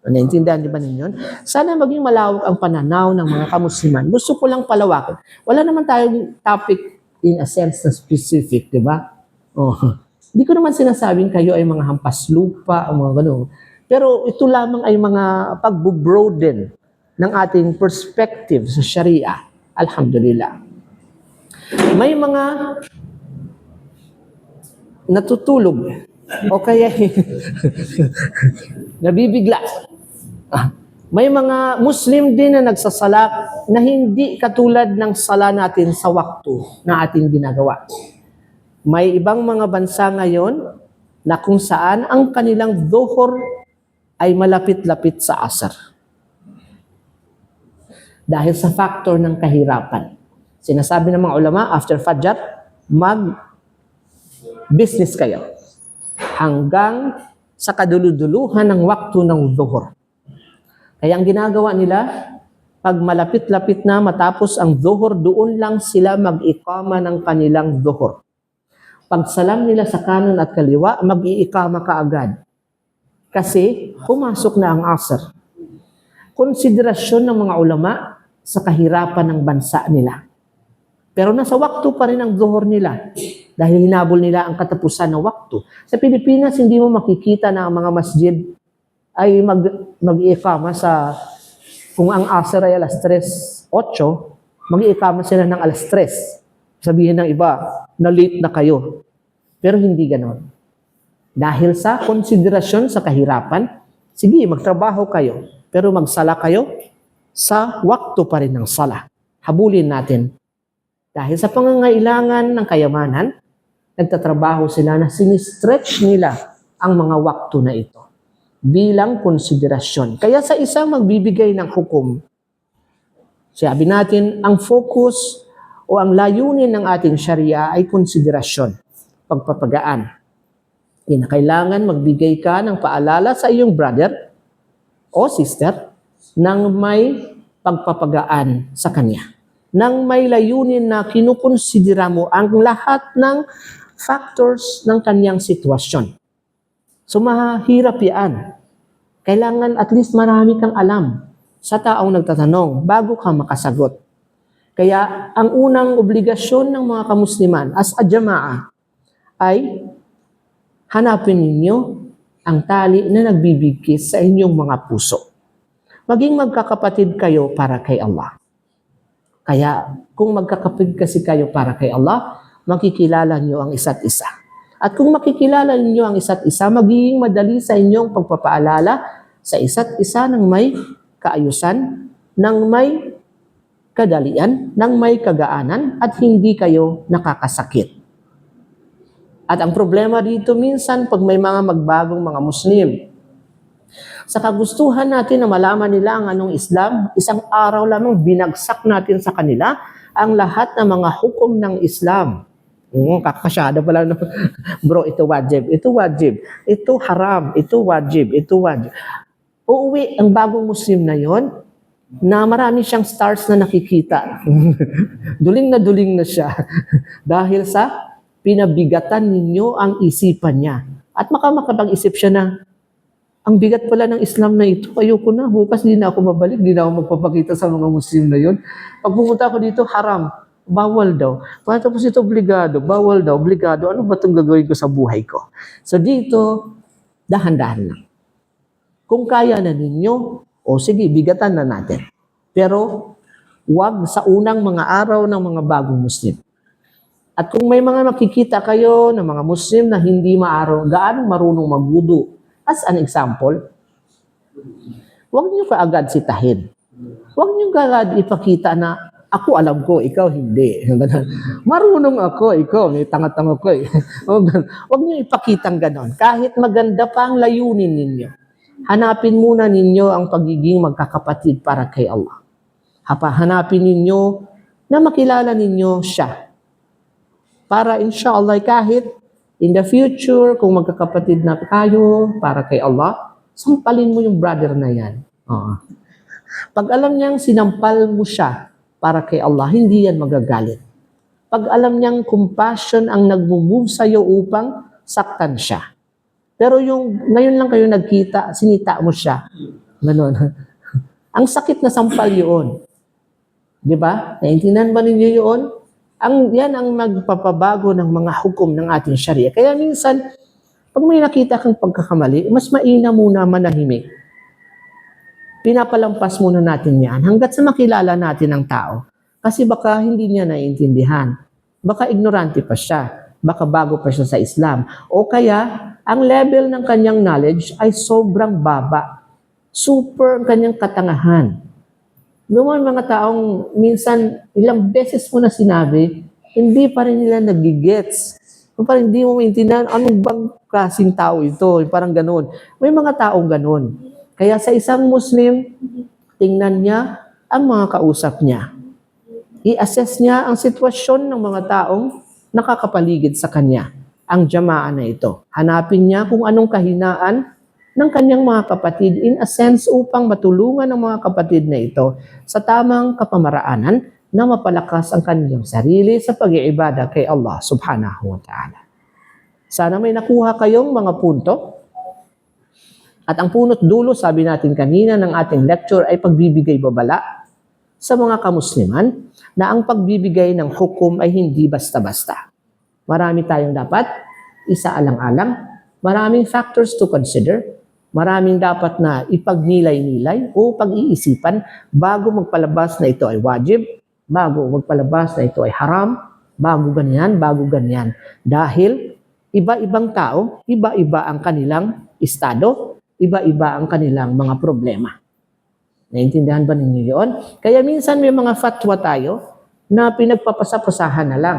Naintindihan di ba ninyo? Sana maging malawak ang pananaw ng mga kamusliman. Gusto ko lang palawakin. Wala naman tayong topic in a sense na specific, di ba? Hindi ko naman sinasabing kayo ay mga hampas lupa o mga gano'n. Pero ito lamang ay mga pag-broaden ng ating perspective sa Sharia. Alhamdulillah. May mga natutulog O kaya nabibigla. May mga Muslim din na nagsasala na hindi katulad ng sala natin sa waktu na ating ginagawa. May ibang mga bansa ngayon na kung saan ang kanilang dhuhr ay malapit-lapit sa asar. Dahil sa factor ng kahirapan. Sinasabi ng mga ulama, after Fajr, mag-business kayo. Hanggang sa kaduluduluhan ng waktu ng dhuhr. Kaya ang ginagawa nila, pag malapit-lapit na matapos ang dhuhr, doon lang sila mag-iqama ng kanilang dhuhr. Pag salam nila sa kanan at kaliwa, mag-iikama ka agad. Kasi pumasok na ang asr. Konsiderasyon ng mga ulama sa kahirapan ng bansa nila. Pero nasa waktu pa rin ang dhuhr nila. Dahil hinabol nila ang katapusan ng waktu. Sa Pilipinas, hindi mo makikita na ang mga masjid ay mag-iikama sa, kung ang asr ay alas 3:08, mag-iikama sila ng alas 3. Sabihin ng iba, na late na kayo. Pero hindi ganon. Dahil sa konsiderasyon sa kahirapan, sige, magtrabaho kayo, pero magsala kayo sa waktu pa rin ng sala. Habulin natin. Dahil sa pangangailangan ng kayamanan, nagtatrabaho sila na sinistretch nila ang mga waktu na ito bilang konsiderasyon. Kaya sa isang magbibigay ng hukom, sabi natin, ang focus o ang layunin ng ating Sharia ay konsiderasyon, pagpapagaan. Kailangan magbigay ka ng paalala sa iyong brother o sister nang may pagpapagaan sa kanya. Nang may layunin na kinukonsidera mo ang lahat ng factors ng kanyang sitwasyon. So mahirap yan. Kailangan at least marami kang alam sa taong nagtatanong bago ka makasagot. Kaya ang unang obligasyon ng mga kamusliman as a jamaah ay hanapin ninyo ang tali na nagbibigkis sa inyong mga puso. Maging magkakapatid kayo para kay Allah. Kaya kung magkakapatid kasi kayo para kay Allah, makikilala niyo ang isa't isa. At kung makikilala niyo ang isa't isa, magiging madali sa inyong pagpapaalala sa isa't isa ng may kaayusan, ng may kadalian, ng may kagaanan, at hindi kayo nakakasakit. At ang problema dito minsan, pag may mga magbagong mga Muslim, sa kagustuhan natin na malaman nila ang anong Islam, isang araw lamang binagsak natin sa kanila ang lahat ng mga hukom ng Islam. Kakasyada pala. Bro, ito wajib, ito wajib, ito haram, ito wajib, ito wajib. Uuwi ang bagong Muslim na yon na marami siyang stars na nakikita. Duling na siya. Dahil sa pinabigatan ninyo ang isipan niya. At makapag-isip siya na, ang bigat pala ng Islam na ito, ayoko na, bukas di na ako mabalik, di na ako magpapakita sa mga Muslim na yon. Pag pumunta ako dito, haram, bawal daw. Tapos ito, obligado, bawal daw, obligado. Ano ba itong gagawin ko sa buhay ko? So dito, dahan-dahan lang. Kung kaya na ninyo, o sige, bigatan na natin. Pero, wag sa unang mga araw ng mga bagong Muslim. At kung may mga makikita kayo ng mga Muslim na hindi gaano marunong magwudu, as an example, huwag niyo kaagad sitahin. Huwag niyo kaagad ipakita na ako alam ko, ikaw hindi. Marunong ako, ikaw, may tanga-tanga ko eh. Huwag niyo ipakitang ganon. Kahit maganda pa ang layunin ninyo, hanapin muna ninyo ang pagiging magkakapatid para kay Allah. Hanapin ninyo na makilala ninyo siya. Para inshallah kahit in the future, kung magkakapatid na kayo para kay Allah, sampalin mo yung brother na yan. Pag alam niyang sinampal mo siya para kay Allah, hindi yan magagalit. Pag alam niyang compassion ang nagmumove sa'yo upang saktan siya. Pero yung ngayon lang kayo nagkita, sinita mo siya. Ganon. Ang sakit na sampal yun. Di ba? Naintindihan ba ninyo yun? Yan ang magpapabago ng mga hukom ng ating Sharia. Kaya minsan, pag may nakita kang pagkakamali, mas maina muna manahimik. Pinapalampas muna natin yan hanggat sa makilala natin ang tao. Kasi baka hindi niya naiintindihan. Baka ignorante pa siya. baka bago pa siya sa Islam. O kaya, ang level ng kanyang knowledge ay sobrang baba. Super ang kanyang katangahan. Noong mga taong minsan, ilang beses mo na sinabi, hindi pa rin nila nagigets. Parang hindi mo maintindihan, anong bang klaseng tao ito? Parang ganun. May mga taong ganun. Kaya sa isang Muslim, tingnan niya ang mga kausap niya. I-assess niya ang sitwasyon ng mga taong nakakapaligid sa kanya, ang jamaa na ito. Hanapin niya kung anong kahinaan ng kanyang mga kapatid in a sense upang matulungan ang mga kapatid na ito sa tamang kapamaraanan na mapalakas ang kanyang sarili sa pag-iibada kay Allah subhanahu wa ta'ala. Sana may nakuha kayong mga punto. At ang punot dulo, sabi natin kanina ng ating lecture ay pagbibigay babala sa mga kamusliman na ang pagbibigay ng hukom ay hindi basta-basta. Marami tayong dapat isaalang-alang, maraming factors to consider, maraming dapat na ipagnilay-nilay o pag-iisipan bago magpalabas na ito ay wajib, bago magpalabas na ito ay haram, bago ganyan. Dahil iba-ibang tao, iba-iba ang kanilang estado, iba-iba ang kanilang mga problema. Naintindihan ba ninyo yun? Kaya minsan may mga fatwa tayo na pinagpapasapasahan na lang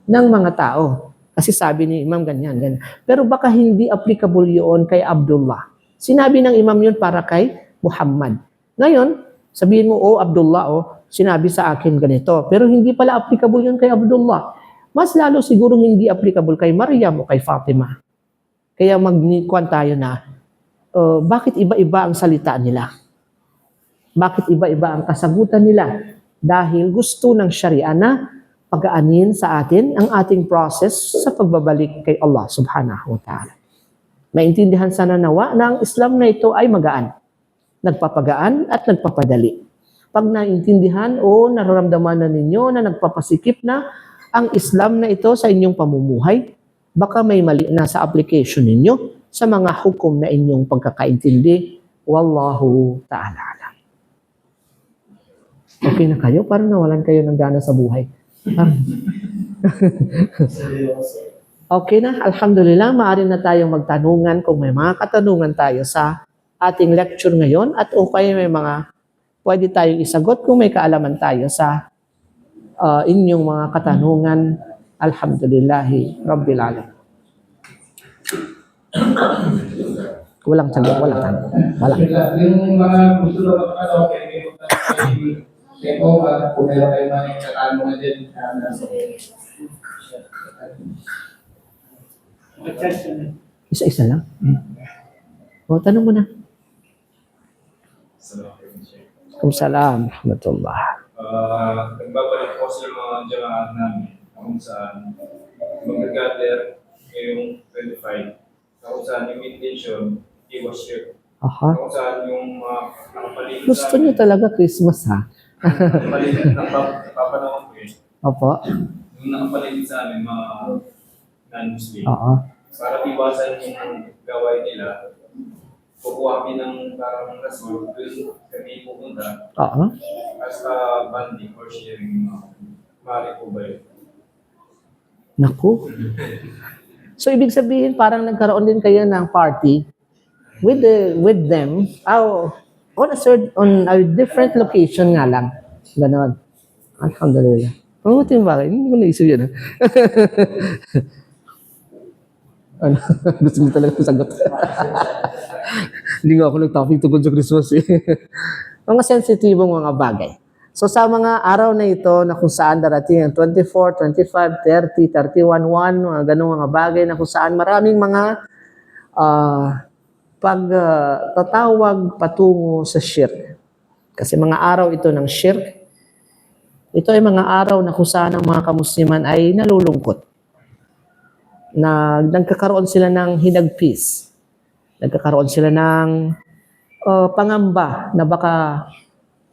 ng mga tao. Kasi sabi ni Imam ganyan. Pero baka hindi applicable yun kay Abdullah. Sinabi ng Imam yun para kay Muhammad. Ngayon, sabihin mo, Abdullah, sinabi sa akin ganito. Pero hindi pala applicable yun kay Abdullah. Mas lalo siguro hindi applicable kay Maryam o kay Fatima. Kaya magkuhan tayo na, bakit iba-iba ang salita nila? Bakit iba-iba ang kasagutan nila? Dahil gusto ng Sharia na pagaanin sa atin ang ating process sa pagbabalik kay Allah subhanahu wa ta'ala. Maintindihan sana nawa na ang Islam na ito ay magaan. Nagpapagaan at nagpapadali. Pag naintindihan o nararamdaman na ninyo na nagpapasikip na ang Islam na ito sa inyong pamumuhay, baka may mali na sa application ninyo sa mga hukom na inyong pagkakaintindi. Wallahu ta'ala alam. Okay na kayo? Parang nawalan kayo ng gana sa buhay. Okay na, alhamdulillah, maaari na tayong magtanungan kung may mga katanungan tayo sa ating lecture ngayon at okay may mga pwede tayong isagot kung may kaalaman tayo sa inyong mga katanungan. Alhamdulillahi Rabbil Alamin. Walang sagot, walang tanong. Walang. Yung mga gusto na kung meron kayo mga katanungan din. Isa-isa lang. Tanong mo na. Waalaikumsalam warahmatullah. Nagbabalik po sa mga jamaan namin kung saan mag-gather ngayong 25. Kung saan yung intention, iwas yun. Aha. Kung saan yung nakapaligid Gusto niyo talaga Christmas, ha? nakapaligid ng papanahon ko eh. Opo. Yung nakapaligid sa amin, mga non-Muslim. Oo. Para iwasan yung gawain nila, kukuha kami ng parang rasul, doon kami pupunta Oo. as a banding or sharing maaari po ba yun? Naku. So, ibig sabihin, parang nagkaroon din kayo ng party with them on a different location nga lang. Ganon. Alhamdulillah. Mabuting bagay. Hindi ko naisip yan. Ano? Gusto niyo talaga sagot. Hindi nga ako nag-topic tungkol sa Christmas eh. Mga sensitibong mga bagay. So sa mga araw na ito na kung saan darating ang 24, 25, 30, 31, 1, mga ganong mga bagay na kung saan maraming mga pagtatawag patungo sa shirk. Kasi mga araw ito ng shirk. Ito ay mga araw na kung saan ang mga kamusliman ay nalulungkot. Na nagkakaroon sila ng hinagpis. Nagkakaroon sila ng pangamba na baka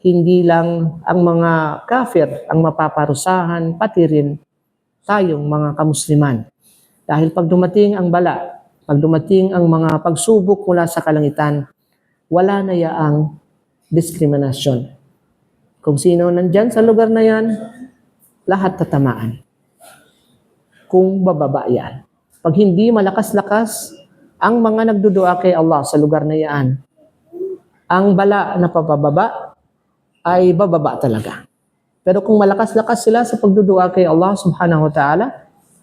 hindi lang ang mga kafir ang mapaparusahan, pati rin tayong mga kamusliman. Dahil pag dumating ang bala, pag dumating ang mga pagsubok mula sa kalangitan, wala na yaang diskriminasyon. Kung sino nandyan sa lugar na yan, lahat tatamaan. kung bababa yan. Pag hindi malakas-lakas ang mga nagdudua kay Allah sa lugar na yan, ang bala na pabababa ay bababa talaga. Pero kung malakas-lakas sila sa pagdudua kay Allah subhanahu wa ta'ala,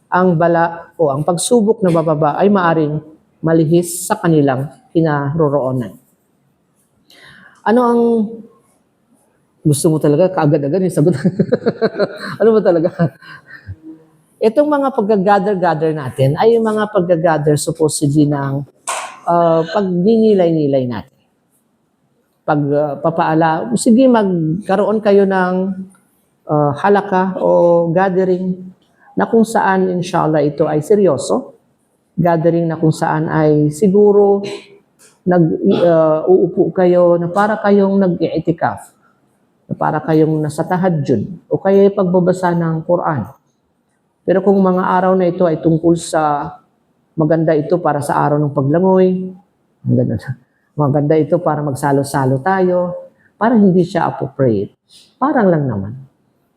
ang bala o ang pagsubok na bababa ay maaring malihis sa kanilang kinaroroonan. Ano ang gusto mo talaga? Kaagad-agad yung sagot. Ano ba talaga? Itong mga pag-gather natin ay yung mga pag-gather supposedly ng pagninilay-nilay natin. Pagpapaala, sige magkaroon kayo ng halaka o gathering na kung saan inshallah ito ay seryoso. Gathering na kung saan ay siguro uupo kayo na para kayong nag-i'tikaf, na para kayong nasa tahajjud o kaya pagbabasa ng Quran. Pero kung mga araw na ito ay tungkol sa maganda ito para sa araw ng paglangoy, maganda ito para magsalo-salo tayo, para hindi siya appropriate. Parang lang naman.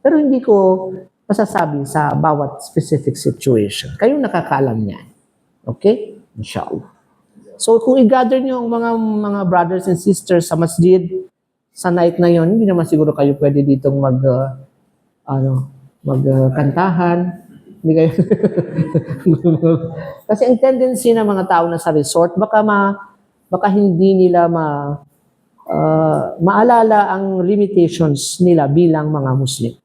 Pero hindi ko masasabi sa bawat specific situation. Kayong nakakaalam niyan. Okay? Inshallah. So kung i-gather niyo ang mga brothers and sisters sa masjid sa night na yon, hindi naman siguro kayo pwede ditong magkantahan. Hindi kayo kasi ang tendency ng mga tao na sa resort baka hindi nila maalala ang limitations nila bilang mga Muslim.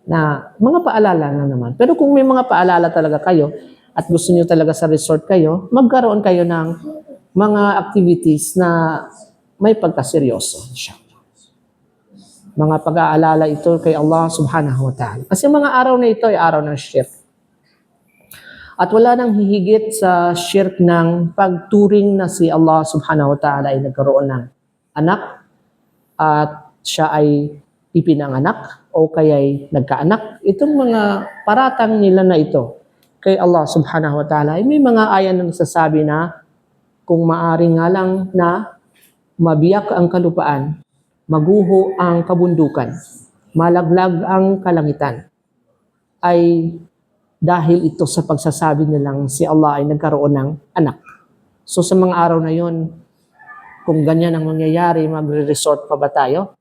Na mga paalala na naman. Pero kung may mga paalala talaga kayo at gusto niyo talaga sa resort kayo, magkaroon kayo ng mga activities na may pagkaseryoso. Mga pag-aalala ito kay Allah subhanahu wa ta'ala. Kasi mga araw na ito ay araw ng shirk. At wala nang hihigit sa shirk ng pagturing na si Allah subhanahu wa ta'ala ay nagkaroon ng anak at siya ay ipinanganak o kaya'y nagkaanak. Itong mga paratang nila na ito kay Allah subhanahu wa ta'ala ay may mga ayan na nagsasabi na kung maari nga lang na mabiyak ang kalupaan, maguho ang kabundukan, malaglag ang kalangitan, ay dahil ito sa pagsasabi nilang si Allah ay nagkaroon ng anak. So sa mga araw na yon, kung ganyan ang mangyayari, magre-resort pa ba tayo?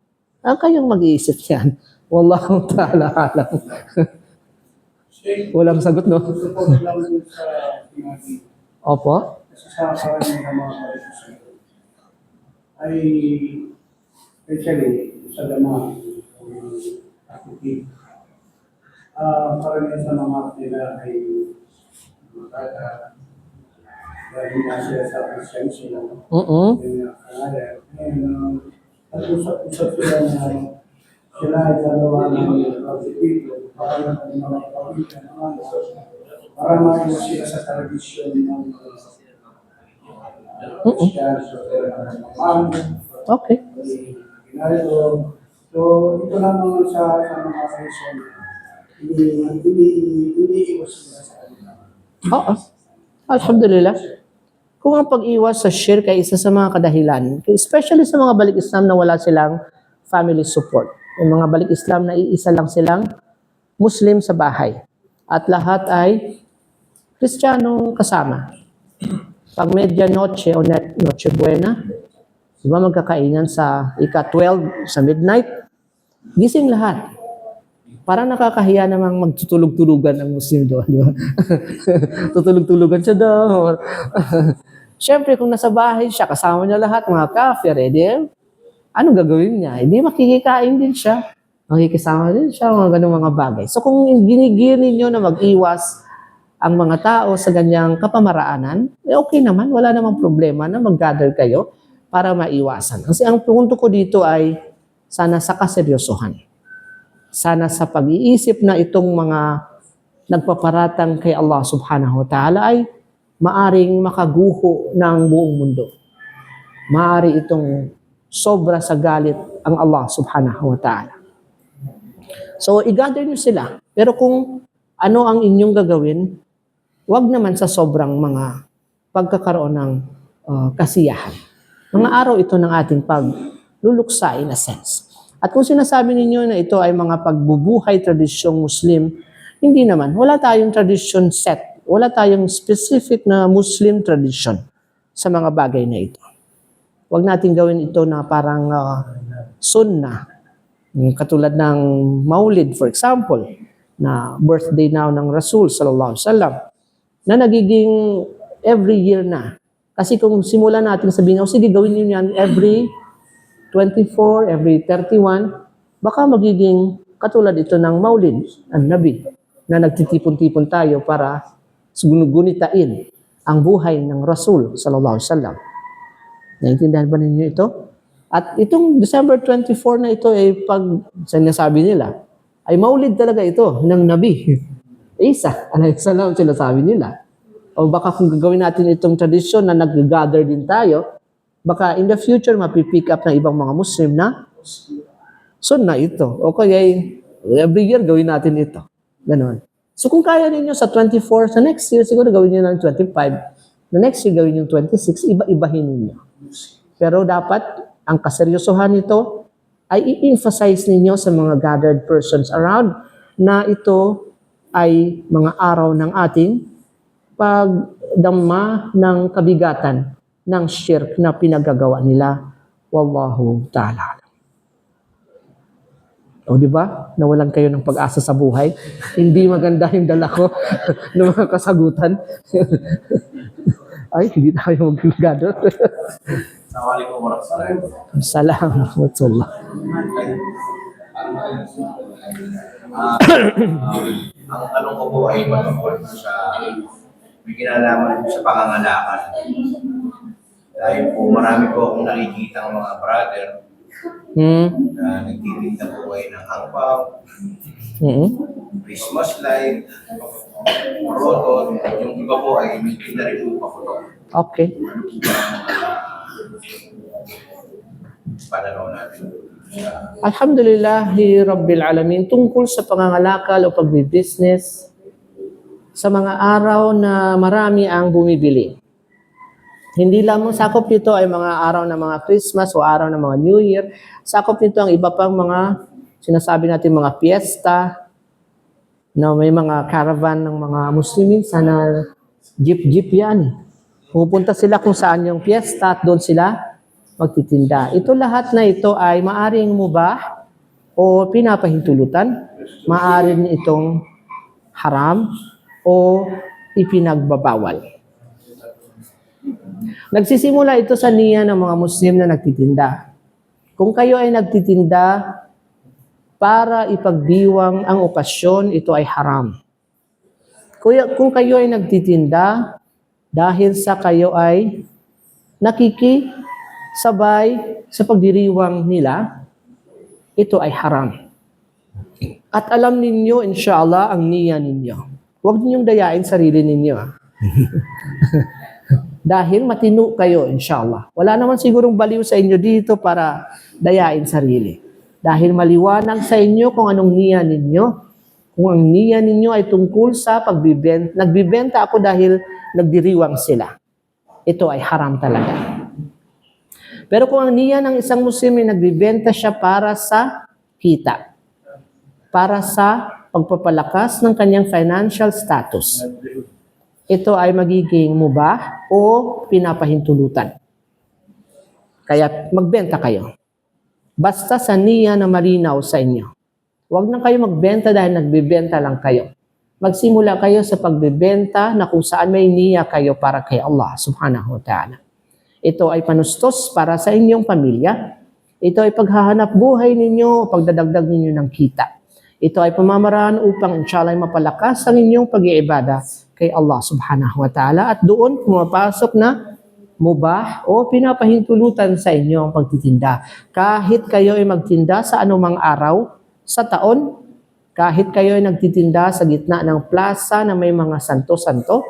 Kayong mag-iisip yan. Wallahu ta'ala alam. Walang sagot, no? Opo? Sa karamihan ng mga karisyon ay especially sa dama akutip. Karamihan sa mga nila ay dahil na sila sa presensya ng at usap-usap sila na sila ay dalawa ng pagpipito para ng mga pagpipito naman para maayos sila sa tradisyon ng Okay. So, ito naman sa mga reason, hindi iwas sila sa kanila. Oo. Alhamdulillah. Kung ang pag-iwas sa shirk ay isa sa mga kadahilan, especially sa mga balik Islam na wala silang family support. Yung mga balik Islam na iisa lang silang Muslim sa bahay. At lahat ay Kristiyanong kasama. Pag medianoche o noche buena, diba magkakainan sa ika-12 sa midnight, gising lahat. Parang nakakahiya namang magtutulog-tulugan ang Muslim doon. Di ba? Tutulog-tulugan siya doon. Siyempre, kung nasa bahay siya, kasama niya lahat, mga kafir, anong gagawin niya? Hindi makikikain din siya. Makikisama din siya, mga ganung mga bagay. So kung ginigir ninyo na mag-iwas ang mga tao sa ganyang kapamaraanan, okay naman, wala namang problema na mag-gather kayo para maiwasan. Kasi ang punto ko dito ay sana sa kaseryosohan. Sana sa pag-iisip na itong mga nagpaparatang kay Allah subhanahu wa ta'ala ay maaring makaguho ng buong mundo. Maari itong sobra sa galit ang Allah subhanahu wa ta'ala. So, i-gather nyo sila. Pero kung ano ang inyong gagawin, wag naman sa sobrang mga pagkakaroon ng kasiyahan. Mga araw ito ng ating pagluluksa in a sense. At kung sinasabi ninyo na ito ay mga pagbubuhay tradisyong Muslim Hindi naman. Wala tayong tradition set. Wala tayong specific na Muslim tradition sa mga bagay na ito. Huwag natin gawin ito na parang sunnah. Katulad ng Maulid, for example, na birthday now ng Rasul sallallahu alaihi wasallam, na nagiging every year na. Kasi kung simulan natin sabihin, sige gawin niyo yan every 24, every 31, baka magiging katulad ito ng Maulid, ang Nabi, na nagtitipon-tipon tayo para gunitain ang buhay ng Rasul sallallahu alaihi wasallam. Naintindihan ba ninyo ito? At itong December 24 na ito ay pag sinasabi nila, ay Maulid talaga ito ng Nabi. Isa, alayhi salam sinasabi nila. O baka kung gagawin natin itong tradisyon na nag-gather din tayo, baka in the future mapipick up ng ibang mga Muslim na sunnah ito. O kaya every year gawin natin ito. Ganon. So kung kaya ninyo sa 24, sa next year siguro gawin nyo ng 25, the next year gawin yung 26, iba-ibahin ninyo. Pero dapat ang kaseryosohan nito ay i-emphasize ninyo sa mga gathered persons around na ito ay mga araw ng ating pagdama ng kabigatan ng shirk na pinagagawa nila. Wallahu ta'ala. O di ba? Nawalan kayo ng pag-asa sa buhay. Hindi maganda yung dala ko ng mga kasagutan. Ay, hindi tayo mag-gather. Assalamualaikum warahmatullahi wabarakatuh. Assalamualaikum. Ang tanong ko po ay patungkol sa may kinalaman sa pangangalakan. Dahil po marami po akong nakikita ng mga brother na nagtitinda po kayo ng angpaw, Christmas light, roton, yung iba po ay may tinda rin po pakutok. Okay. Pananaw natin. Alhamdulillahi Rabbil Alamin, tungkol sa pangangalakal o pagbibusiness sa mga araw na marami ang bumibili. Hindi lamang sakop nito ay mga araw ng mga Christmas o araw ng mga New Year. Sakop nito ang iba pang mga sinasabi natin mga fiesta, na may mga caravan ng mga Muslimin, sana jeep-jeep yan. Pupunta sila kung saan yung fiesta at doon sila magtitinda. Ito lahat na ito ay maaring mubah o pinapahintulutan, maaring itong haram o ipinagbabawal. Nagsisimula ito sa niya ng mga Muslim na nagtitinda. Kung kayo ay nagtitinda para ipagdiwang ang okasyon, ito ay haram. Kung kayo ay nagtitinda dahil sa kayo ay nakikisabay sa pagdiriwang nila, ito ay haram. At alam ninyo, inshallah, ang niya ninyo. Huwag ninyong dayain sarili ninyo. Dahil matino kayo, inshallah. Wala naman sigurong baliw sa inyo dito para dayain sarili. Dahil maliwanag sa inyo kung anong niya ninyo. Kung ang niya ninyo ay tungkol sa pagbibenta. Nagbibenta ako dahil nagdiriwang sila. Ito ay haram talaga. Pero kung ang niya ng isang Muslim ay nagbibenta siya para sa kita, para sa pagpapalakas ng kanyang financial status, ito ay magiging mubah o pinapahintulutan. Kaya magbenta kayo. Basta sa niya na malinaw sa inyo. Huwag na kayo magbenta dahil nagbibenta lang kayo. Magsimula kayo sa pagbibenta na kung saan may niya kayo para kay Allah subhanahu wa ta'ala. Ito ay panustos para sa inyong pamilya. Ito ay paghahanap buhay ninyo, pagdadagdag ninyo ng kita. Ito ay pamamaraan upang inshallah mapalakas ang inyong pag-iibada kay Allah subhanahu wa ta'ala. At doon pumapasok na mubah o pinapahintulutan sa inyo ang pagtitinda. Kahit kayo ay magtinda sa anumang araw sa taon, kahit kayo ay nagtitinda sa gitna ng plaza na may mga santo-santo,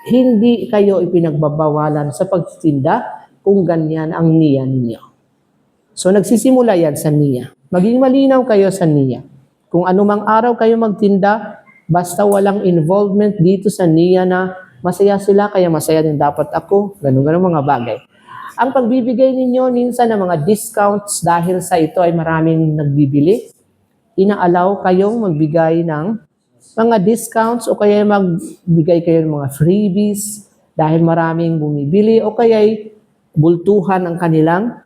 hindi kayo ipinagbabawalan sa pagtitinda kung ganyan ang niya ninyo. So nagsisimula yan sa niya. Maging malinaw kayo sa niya. Kung anumang araw kayo magtinda, basta walang involvement dito sa niya na masaya sila, kaya masaya din dapat ako, ganun-ganun mga bagay. Ang pagbibigay ninyo minsan ng mga discounts dahil sa ito ay maraming nagbibili, inaalaw kayong magbigay ng mga discounts o kaya magbigay kayo ng mga freebies dahil maraming bumibili o kaya bultuhan ang kanilang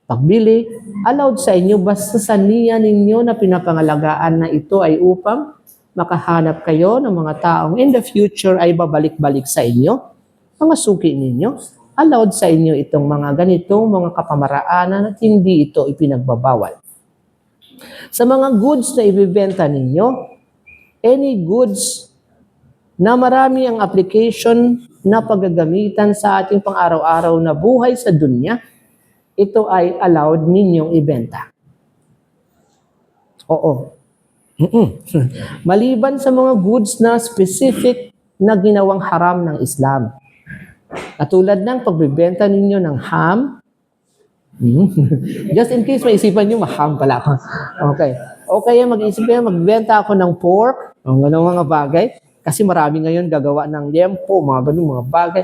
pagbili, allowed sa inyo basta sa niya ninyo na pinapangalagaan na ito ay upang makahanap kayo ng mga taong in the future ay babalik-balik sa inyo, mga suki ninyo. Allowed sa inyo itong mga ganitong mga kapamaraanan at hindi ito ipinagbabawal. Sa mga goods na ibibenta ninyo, any goods na marami ang application na paggagamitan sa ating pang-araw-araw na buhay sa dunya, ito ay allowed ninyong ibenta. Oo. Maliban sa mga goods na specific na ginawang haram ng Islam. Katulad ng pagbebenta ninyo ng ham. Just in case maisipan nyo, maham pala ako. Okay. O kaya mag-isip kayo, magbenta ako ng pork, o ganun mga bagay. Kasi marami ngayon gagawa ng liempo, mga ganun mga bagay.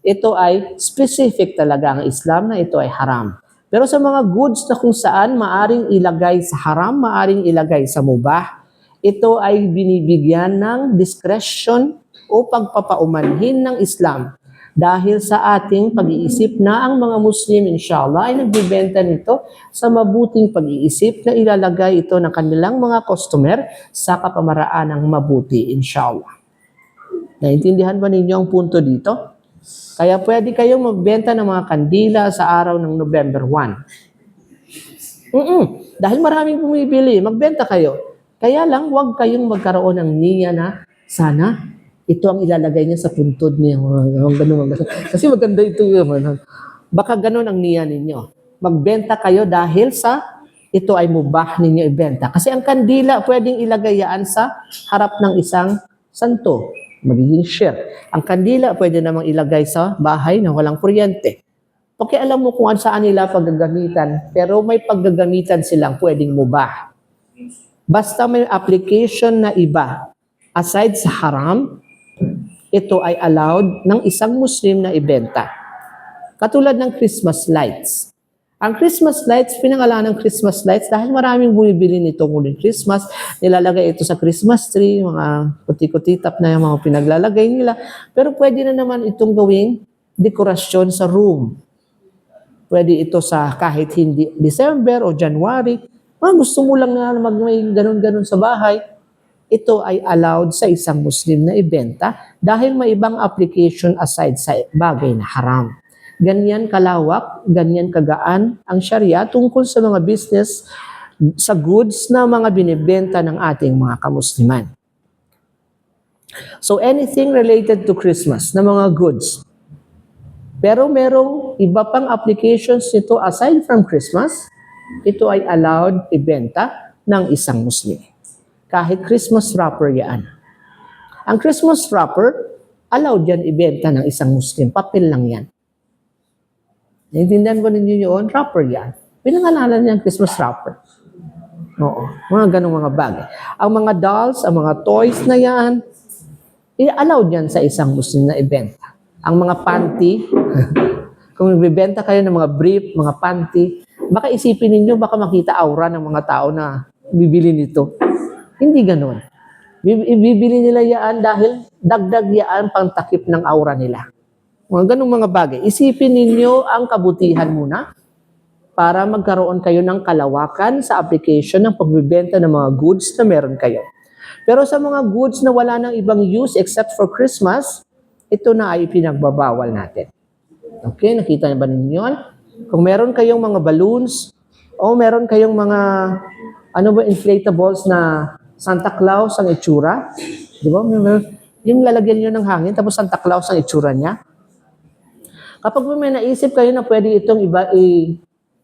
Ito ay specific talaga ang Islam na ito ay haram. Pero sa mga goods na kung saan maaring ilagay sa haram, maaring ilagay sa mubah, ito ay binibigyan ng discretion o pagpapaumanhin ng Islam. Dahil sa ating pag-iisip na ang mga Muslim, inshallah, ay nagbibenta nito sa mabuting pag-iisip na ilalagay ito ng kanilang mga customer sa kapamaraan ng mabuti, inshallah. Naintindihan ba ninyo ang punto dito? Kaya pwede kayong magbenta ng mga kandila sa araw ng November 1. Dahil maraming bumibili, magbenta kayo. Kaya lang, huwag kayong magkaroon ng niya na sana ito ang ilalagay niya sa puntod niya. Ganun. Kasi maganda ito. Baka ganun ang niya ninyo. Magbenta kayo dahil sa ito ay mubah ninyo ibenta. Kasi ang kandila pwedeng ilagay yan sa harap ng isang santo. Magiging share. Ang kandila pwede namang ilagay sa bahay na walang kuryente. Okay, alam mo kung saan nila paggagamitan, pero may paggagamitan silang pwedeng mubah. Basta may application na iba, aside sa haram, ito ay allowed ng isang Muslim na ibenta. Katulad ng Christmas lights. Ang Christmas lights, pinangalan ng Christmas lights dahil maraming bumibili nito ngunit Christmas. Nilalagay ito sa Christmas tree, mga kuti-kutitap na yung mga pinaglalagay nila. Pero pwede na naman itong gawing dekorasyon sa room. Pwede ito sa kahit hindi December o January. Gusto mo lang na may ganun-ganun sa bahay. Ito ay allowed sa isang Muslim na ibenta dahil may ibang application aside sa bagay na haram. Ganyan kalawak, ganyan kagaan ang Sharia tungkol sa mga business, sa goods na mga binibenta ng ating mga kamusliman. So anything related to Christmas na mga goods. Pero merong iba pang applications nito aside from Christmas, ito ay allowed ibenta ng isang Muslim. Kahit Christmas wrapper yan. Ang Christmas wrapper, allowed yan ibenta ng isang Muslim. Papel lang yan. Naintindihan ko ninyo yun? Wrapper yan. Pinangalanan niya ang Christmas wrapper. Oo. Mga ganong mga bagay. Ang mga dolls, ang mga toys na yan, allowed yan sa isang Muslim na ibenta. Ang mga panty, kung ibibenta kayo ng mga brief, mga panty, baka isipin ninyo, baka makita aura ng mga tao na bibili nito. Hindi ganon. Ibibili nila yan dahil dagdag yan pang takip ng aura nila. Mga ganong mga bagay. Isipin ninyo ang kabutihan muna para magkaroon kayo ng kalawakan sa application ng pagbibenta ng mga goods na meron kayo. Pero sa mga goods na wala nang ibang use except for Christmas, ito na ay pinagbabawal natin. Okay, nakita niyo ba ninyo yun? Kung meron kayong mga balloons o meron kayong mga inflatables na Santa Claus ang itsura. Di ba? Yung lalagyan nyo ng hangin, tapos Santa Claus ang itsura niya. Kapag may naisip kayo na pwede itong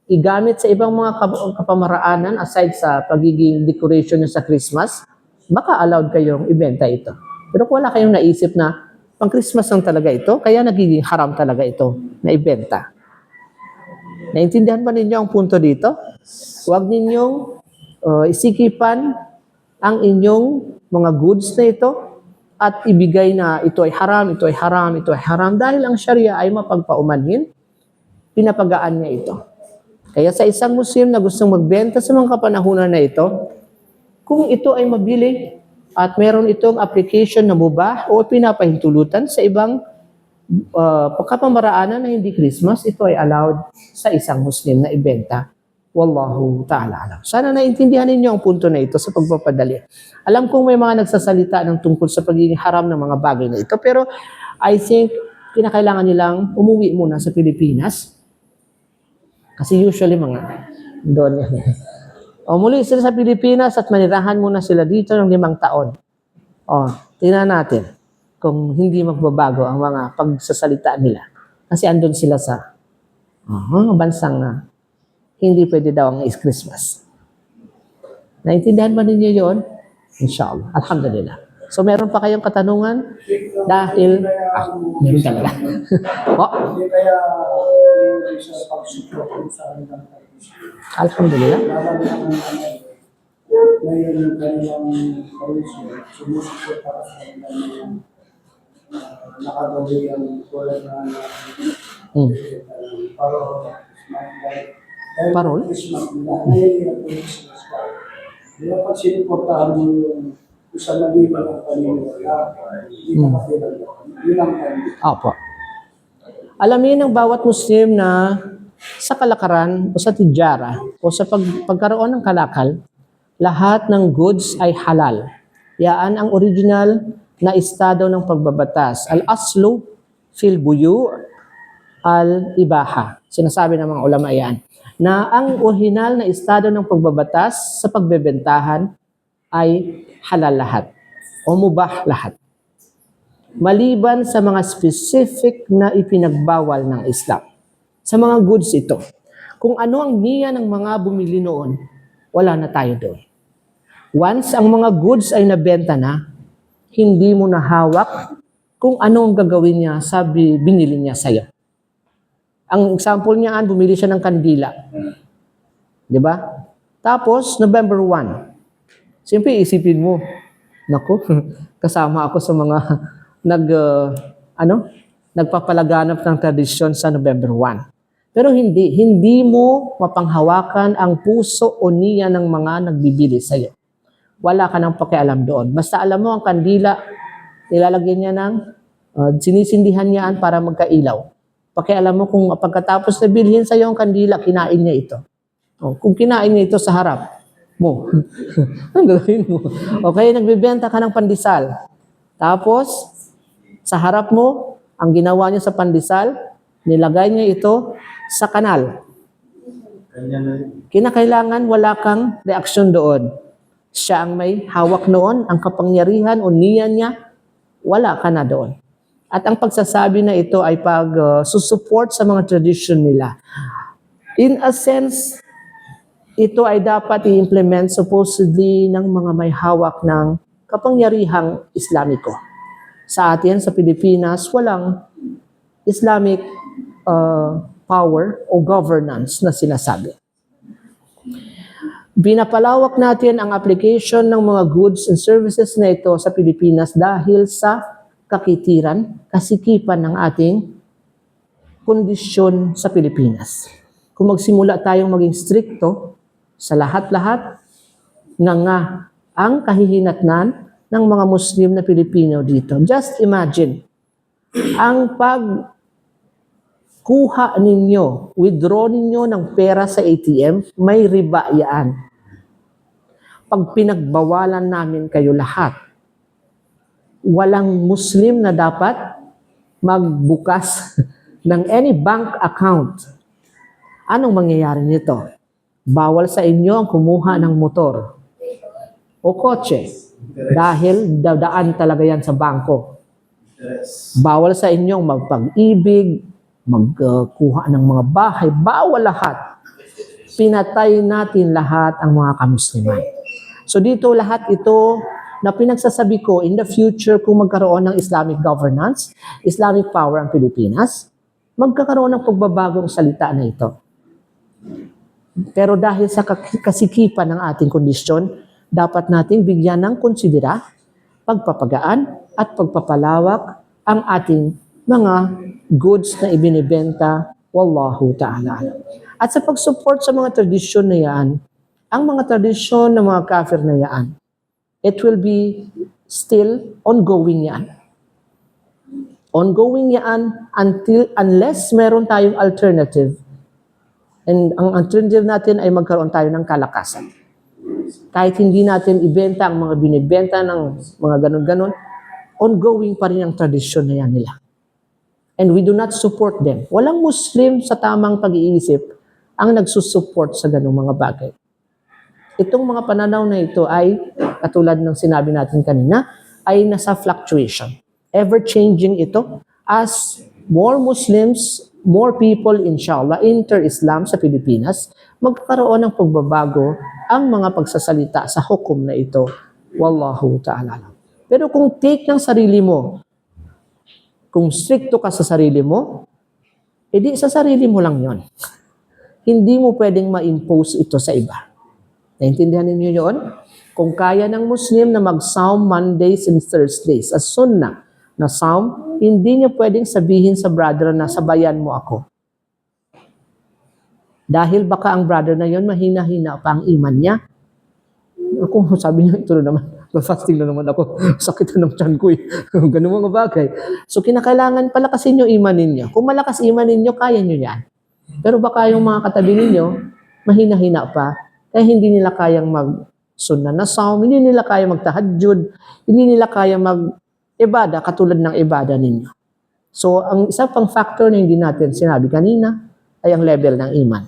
igamit sa ibang mga kapamaraanan aside sa pagiging decoration nyo sa Christmas, baka allowed kayong ibenta ito. Pero kung wala kayong naisip na pang Christmas lang talaga ito, kaya nagiging haram talaga ito na ibenta. Naintindihan ba ninyo ang punto dito? Huwag ninyong isikipan ang inyong mga goods na ito at ibigay na ito ay haram, ito ay haram, ito ay haram dahil ang Sharia ay mapagpaumanhin, pinapagaan niya ito. Kaya sa isang Muslim na gustong magbenta sa mga kapanahunan na ito, kung ito ay mabili, at meron itong application na mubah o pinapahintulutan sa ibang pagkapamaraanan na hindi Christmas, ito ay allowed sa isang Muslim na ibenta. Wallahu ta'ala alam. Sana naintindihan ninyo ang punto na ito sa pagpapadali. Alam kong may mga nagsasalita ng tungkol sa pagiging haram ng mga bagay na ito, pero I think kinakailangan nilang umuwi muna sa Pilipinas. Kasi usually mga doon yan. O muli sila sa Pilipinas at manirahan muna sila dito ng 5 taon. O, tingnan natin kung hindi magbabago ang mga pagsasalita nila. Kasi andun sila sa bansang hindi pwede daw ang Christmas. Naintindihan ba ninyo yun? Inshallah. Alhamdulillah. So meron pa kayong katanungan? Dahil, meron talaga. Hindi kaya sa pag-support sa kanilang tradisyon. Alhamdulillah. Ngayon yung kanilang tradisyon, sumusuport para sa kanilang nakagawin ang tulad na Parol? Christmas nila. Ngayon yung Christmas pa. Di ba pag sinuportahan mo yung isang naliban ng paniniwala, hindi ka makilang yun ang Opo. Alamin ng bawat Muslim na sa kalakaran o sa tijara o sa pagkaroon ng kalakal, lahat ng goods ay halal. Yaan ang original na estado ng pagbabatas. Al-aslu fil buyu al-ibaha. Sinasabi ng mga ulama yan na ang original na estado ng pagbabatas sa pagbebentahan ay halal lahat o mubah lahat. Maliban sa mga specific na ipinagbawal ng Islam. Sa mga goods ito. Kung ano ang niya ng mga bumili noon, wala na tayo doon. Once ang mga goods ay nabenta na, hindi mo na hawak kung ano ang gagawin niya sa binili niya sa'yo. Ang example niya, bumili siya ng kandila. Di ba? Tapos, November 1. Siyempre, isipin mo, naku, kasama ako sa mga nagpapalaganap ng tradisyon sa November 1. Pero hindi mo mapanghawakan ang puso o niya ng mga nagbibili sa iyo. Wala ka nang pakialam doon. Basta alam mo, ang kandila, nilalagyan niya ng, sinisindihan niya para magkailaw. Pakialam mo kung pagkatapos na bilhin sa iyo ang kandila, kinain niya ito. O, kung kinain niya ito sa harap mo, ang gagawin mo? Okay, nagbibenta ka ng pandesal. Tapos, sa harap mo, ang ginawa niya sa pandesal, nilagay niya ito sa kanal. Kinakailangan wala kang reaksyon doon. Siya ang may hawak noon, ang kapangyarihan o niya niya, wala ka na doon. At ang pagsasabi na ito ay pag-susupport sa mga tradisyon nila. In a sense, ito ay dapat i-implement supposedly ng mga may hawak ng kapangyarihang Islamiko. Sa atin, sa Pilipinas, walang Islamic power o governance na sinasabi. Binapalawak natin ang application ng mga goods and services na ito sa Pilipinas dahil sa kakitiran, kasikipan ng ating kondisyon sa Pilipinas. Kung magsimula tayong maging stricto sa lahat-lahat, nga ang kahihinatnan ng mga Muslim na Pilipino dito. Just imagine, ang pagkuha ninyo, withdraw ninyo ng pera sa ATM, may riba yan. Pag pinagbawalan namin kayo lahat, walang Muslim na dapat magbukas ng any bank account. Anong mangyayari nito? Bawal sa inyo ang kumuha ng motor o kotse dahil dadaan talaga yan sa bangko. Bawal sa inyong magpag-ibig, magkuha ng mga bahay, bawal lahat. Pinatay natin lahat ang mga kamusliman. So dito lahat ito na pinagsasabi ko in the future kung magkaroon ng Islamic governance, Islamic power ang Pilipinas, magkakaroon ng pagbabagong salita na ito. Pero dahil sa kasikipan ng ating kondisyon, dapat nating bigyan ng konsidera, pagpapagaan at pagpapalawak ang ating mga goods na ibinibenta. Wallahu ta'ala alam. At sa pag-support sa mga tradisyon na yan, ang mga tradisyon ng mga kafir na yan, it will be still ongoing yan. Ongoing yan unless meron tayong alternative. And ang alternative natin ay magkaroon tayo ng kalakasan. Kahit hindi natin ibenta ang mga binibenta ng mga ganun-ganun, ongoing pa rin ang tradisyon na yan nila. And we do not support them. Walang Muslim sa tamang pag-iisip ang nagsusupport sa ganung mga bagay. Itong mga pananaw na ito ay, katulad ng sinabi natin kanina, ay nasa fluctuation. Ever-changing ito as more Muslims, more people, inshallah, enter Islam sa Pilipinas, magkakaroon ng pagbabago ang mga pagsasalita sa hukom na ito. Wallahu ta'ala alam. Pero kung take ng sarili mo, kung stricto ka sa sarili mo, edi sa sarili mo lang yon. Hindi mo pwedeng ma-impose ito sa iba. Naintindihan ninyo yun? Kung kaya ng Muslim na mag-saum Mondays and Thursdays, as sunnah na saum, hindi niya pwedeng sabihin sa brother na sabayan mo ako. Dahil baka ang brother na yon mahina-hina pa ang iman niya. Kung sabi niya, ito na naman, fasting na naman ako, sakit na ng tiyan ko eh. Ganun mga bagay. So kinakailangan palakasin yung iman ninyo. Kung malakas iman ninyo, kaya nyo yan. Pero baka yung mga katabi ninyo, mahina-hina pa, kaya hindi nila kayang mag-sunnah na saum, hindi nila kaya magtahajjud, hindi nila kaya mag-ibada katulad ng ibada ninyo. So, ang isa pang factor na hindi natin sinabi kanina ay ang level ng iman.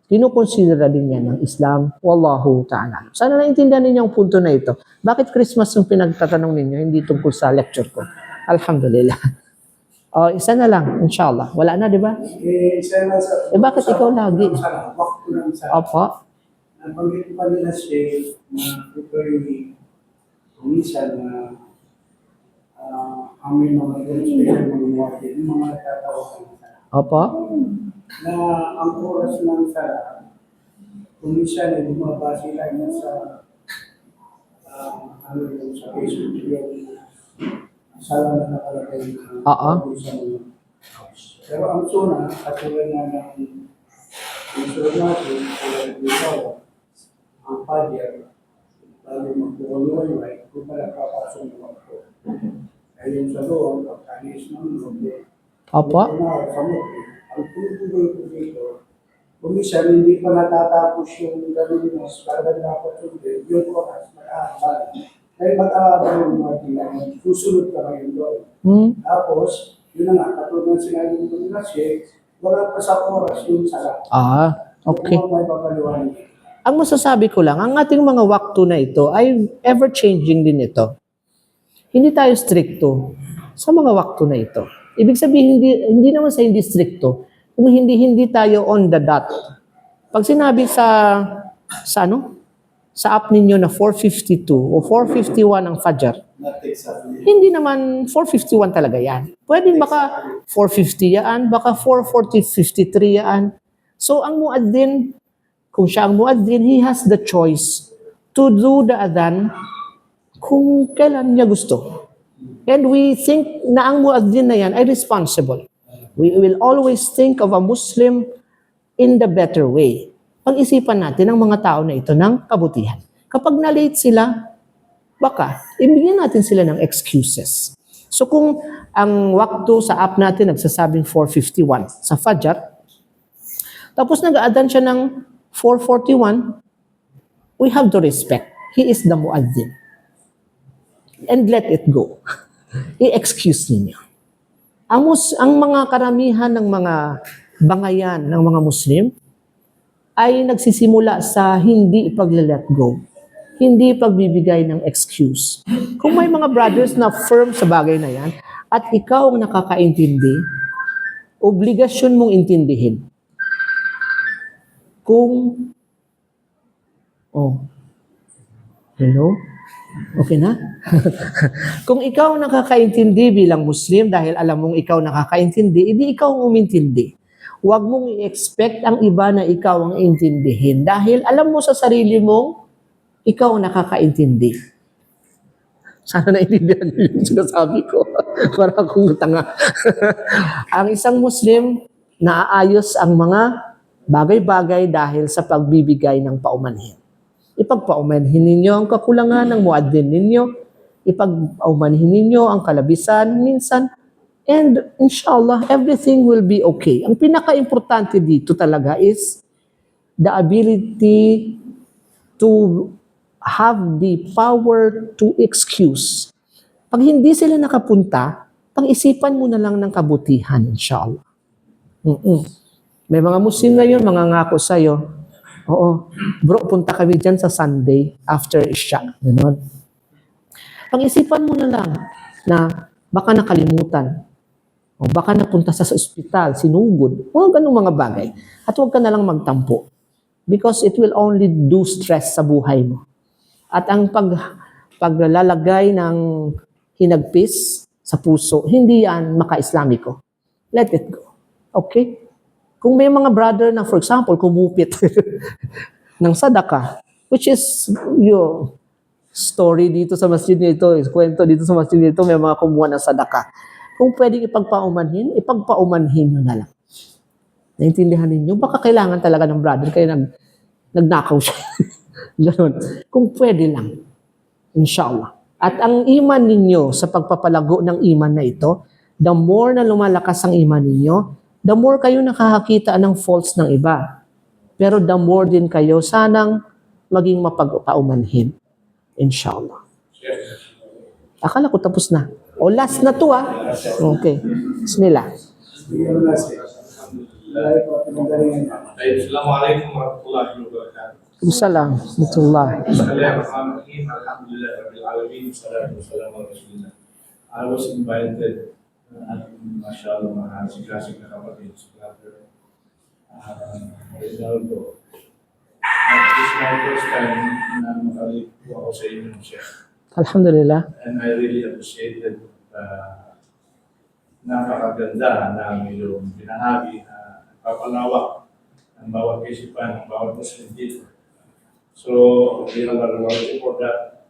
Kinukonsidera din yan ng Islam. Wallahu ta'ala. Sana naintindihan ninyo ang punto na ito. Bakit Christmas yung pinagtatanong ninyo, hindi tungkol sa lecture ko? Alhamdulillah. Isa na lang, inshallah. Wala na, di ba? Isa na sa... bakit ikaw lagi? Waktu ng sa... Opo. Nabanggit pa nila siya na ito yung minsan na amin mga special mga muwati, yung mga nagtatawag ng sala. Opo. Na ang oras ng sala, kung minsan ay bumaba sila na sa ano yung sa Facebook yung sala na nakalagay na pero ang suna, katulad na ng insulot natin, katulad ng ang padya, lalo magpukuloy-way, kung pala papasok ng wakto. Ayun sa doon, pagkanis ng noble. Opo. Ang tuloy ko dito, kung isa hindi pa natatapos yung gano'n mo, para dapat yung oras, mag-aabal. Kaya mag-aabal yung mga tingnan, susunod ka ngayon doon. Tapos, yun na nga, katulad ng sinabi mo na siya, wala pa sa oras yung sala. Okay. Kung may papaliwanag. Ang masasabi ko lang, ang ating mga waktu na ito ay ever-changing din ito. Hindi tayo stricto sa mga waktu na ito. Ibig sabihin, hindi naman sa hindi stricto, kung hindi tayo on the dot. Pag sinabi sa app ninyo na 4:52 o 4:51 ang Fajr, hindi naman 4:51 talaga yan. Pwede baka 4:50 yan, baka 4:53 yan. So ang muadzin, kung siya ang muadzin, he has the choice to do the adhan kung kailan niya gusto. And we think na ang muadzin na yan ay responsible. We will always think of a Muslim in the better way. Pag-isipan natin ang mga tao na ito ng kabutihan. Kapag na-late sila, baka ibigyan natin sila ng excuses. So kung ang waktu sa app natin nagsasabing 4:51 sa Fajr, tapos nag-aadhan siya ng 4:41, we have to respect. He is the muadzin. And let it go. I-excuse ninyo. Ang mga karamihan ng mga bangayan ng mga Muslim ay nagsisimula sa hindi ipag-let go. Hindi pagbibigay ng excuse. Kung may mga brothers na firm sa bagay na yan, at ikaw ang nakakaintindi, obligasyon mong intindihin. Hello? Okay na? Kung ikaw nakakaintindi bilang Muslim dahil alam mong ikaw nakakaintindi, hindi ikaw ang umintindi. Huwag mong i-expect ang iba na ikaw ang intindihin dahil alam mo sa sarili mong ikaw ang nakakaintindi. Sana naintindihan niyo yung sinasabi ko. Para akong tanga. Ang isang Muslim, naaayos ang mga bagay-bagay dahil sa pagbibigay ng paumanhin. Ipagpaumanhin ninyo ang kakulangan ng muadzin ninyo ipag-aumanhin ninyo ang kalabisan minsan, and inshallah, everything will be okay. Ang pinaka-importante dito talaga is the ability to have the power to excuse. Pag hindi sila nakapunta, pag-isipan mo na lang ng kabutihan, inshallah. May mga Muslim ngayon, mga ngako sa'yo, oo, bro, punta kami dyan sa Sunday after Isha. Ganon. Pag-isipan mo na lang na baka nakalimutan, o baka napunta sa ospital, sinugod, o ganung mga bagay. At huwag ka na lang magtampo. Because it will only do stress sa buhay mo. At ang paglalagay ng hinagpis sa puso, hindi yan maka-Islamiko. Let it go. Okay? Kung may mga brother na, for example, kumupit ng sadaka, which is yung story dito sa masjid nito, kwento dito sa masjid nito, may mga kumuha ng sadaka. Kung pwedeng ipagpaumanhin nyo na lang. Naintindihan ninyo? Baka kailangan talaga ng brother, kaya nagnakaw siya. Ganon. Kung pwede lang. Inshallah. At ang iman ninyo sa pagpapalago ng iman na ito, the more na lumalakas ang iman ninyo, the more kayo nakakakita ng faults ng iba. Pero the more din kayo sanang maging mapagpaumanhin. Inshallah. Akala ko tapos na. O last na to Okay. Bismillah. Bigyan mo na siya. Dahil po, pinagalingan niya. Assalamualaikum warahmatullahi wabarakatuh. Salam. Rahmatullah. Bismillahirrahmanirrahim. Alhamdulillah rabbil alamin. Wassalatu wassalamu ala rasulillah. I was invited at masyaallah mga sikasik na kapatid sa brother. Rizaldo. This is my first time na makalito ako sa inyo, Sheikh. Alhamdulillah. And I really appreciated napakaganda na iyong binahagi na papalawak ng bawat isipan, ng bawat Muslim dito. So, we have a reward for that.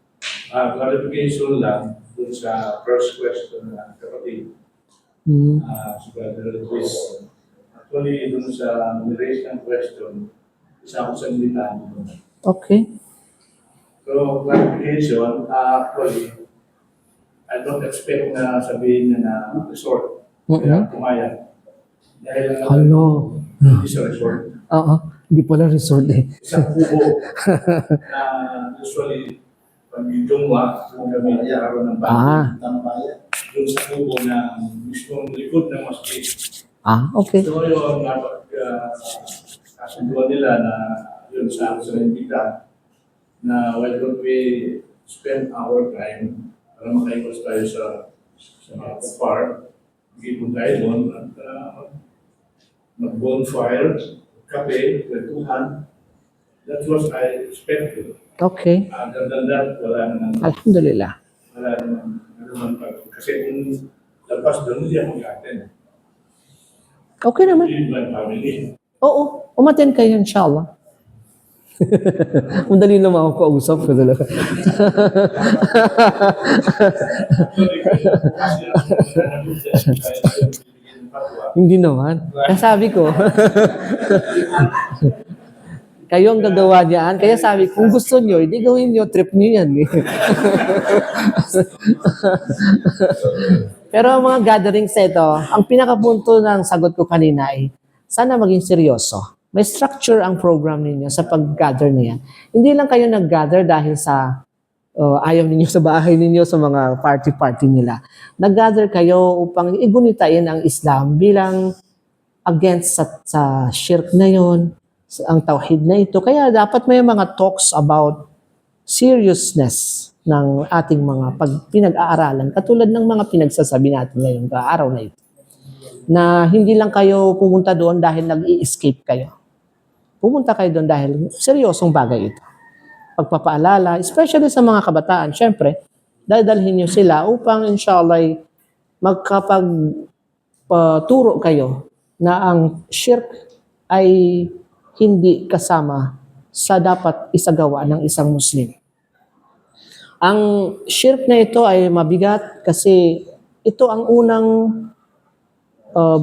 Clarification lang dun sa first question na kapatid. Si Brother Luis. Actually, dun sa raise ng question, isa ako sa militan. Okay. So, clarification, actually, I don't expect na sabihin niya na resort. Kaya pumayag. Dahil Hello. hindi sa resort. Hindi pala resort eh. Isang kubo na usually pag yung jungwa, kami nagkaroon ng bahay. Doon sa kubo na mismong likod ng masjid. Okay. So yun, kasunduan nila na yun sa Salendita na why don't we spend our time para makaiwas tayo sa mga kufar, mag-ipon tayo doon at mag-bonfire, kape, kwentuhan. That was I expected. Okay. Other than that, wala naman. Alhamdulillah. Wala naman kasi kung labas doon, hindi ako mag-attend. Okay naman. Hindi ba yung family? Oo. Umaten kayo inshallah. Madali naman ako kausap ko talaga. Hindi naman. Kaya sabi ko, kayo ang gagawa niyan. Kaya sabi, kung gusto nyo, hindi gawin nyo, trip nyo yan. Pero ang mga gatherings na ito, ang pinakapunto ng sagot ko kanina ay, sana maging seryoso. May structure ang program ninyo sa pag-gather na yan. Hindi lang kayo nag-gather dahil sa ayaw ninyo sa bahay ninyo, sa mga party-party nila. Nag-gather kayo upang igunitain ang Islam bilang against sa shirk na yon, ang tawhid na ito. Kaya dapat may mga talks about seriousness ng ating mga pinag-aaralan, katulad ng mga pinagsasabi natin ngayong araw na ito. Na hindi lang kayo pumunta doon dahil nag-i-escape kayo. Pumunta kayo doon dahil seryosong bagay ito. Pagpapaalala, especially sa mga kabataan, syempre, dadalhin nyo sila upang inshallah magkapagturo kayo na ang shirk ay hindi kasama sa dapat isagawa ng isang Muslim. Ang shirk na ito ay mabigat kasi ito ang unang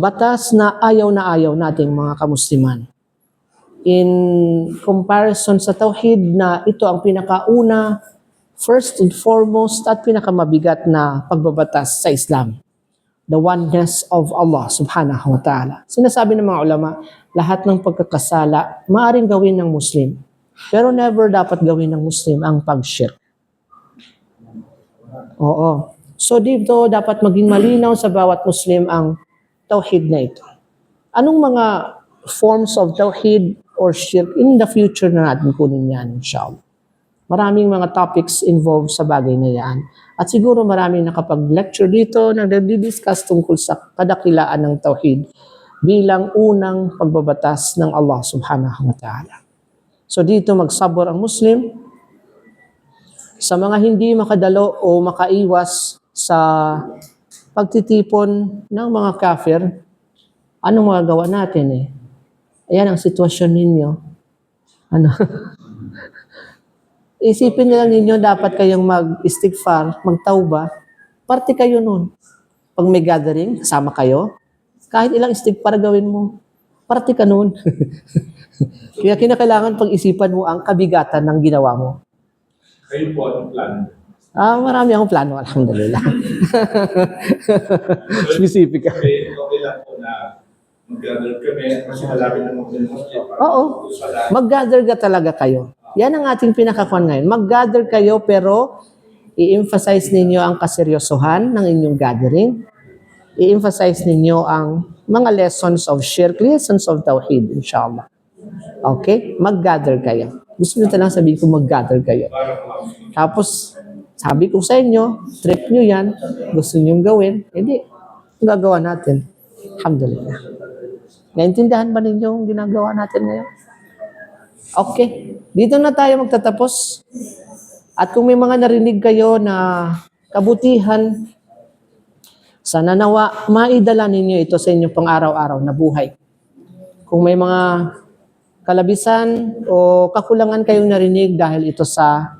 batas na ayaw nating mga kamusliman. In comparison sa tawhid na ito ang pinakauna first and foremost at pinakamabigat na pagbabatas sa Islam. The oneness of Allah subhanahu wa ta'ala. Sinasabi ng mga ulama, lahat ng pagkakasala maaaring gawin ng Muslim. Pero never dapat gawin ng Muslim ang pag-shirk. Oo. So dito dapat maging malinaw sa bawat Muslim ang tawhid na ito. Anong mga forms of tawhid or shirk in the future na natin kunin yan, inshallah. Maraming mga topics involved sa bagay na yan. At siguro maraming nakapag-lecture dito na nagdi-discuss tungkol sa kadakilaan ng tawhid bilang unang pagbabatas ng Allah subhanahu wa ta'ala. So dito magsabor ang Muslim sa mga hindi makadalo o makaiwas sa pagtitipon ng mga kafir. Anong magagawa natin eh? Ayan ang sitwasyon ninyo. Ano? Isipin nyo lang ninyo, dapat kayong mag-istighfar, magtauba. Parte kayo nun. Pag may gathering, kasama kayo. Kahit ilang istighfar gawin mo, parte ka nun. Kaya kinakailangan pag-isipan mo ang kabigatan ng ginawa mo. Kayo po, anong plan? Marami akong plano, alhamdulillah. Specific ka. Okay lang po na mag-gather kami kasi malapit na mag-gather. Oo. Mag-gather ka talaga kayo. Yan ang ating pinakakuan ngayon. Mag-gather kayo pero i-emphasize ninyo ang kaseryosohan ng inyong gathering. I-emphasize ninyo ang mga lessons of shirk, lessons of tawhid, inshallah. Okay? Mag-gather kayo. Gusto nyo talagang sabihin ko mag-gather kayo. Tapos, sabi ko sa inyo, trip nyo yan, gusto nyo gawin, hindi, gagawa natin. Alhamdulillah. Naintindihan ba ninyo ang ginagawa natin ngayon? Okay. Dito na tayo magtatapos. At kung may mga narinig kayo na kabutihan, sana nawa maidala ninyo ito sa inyong pang-araw-araw na buhay. Kung may mga kalabisan o kakulangan kayong narinig dahil ito sa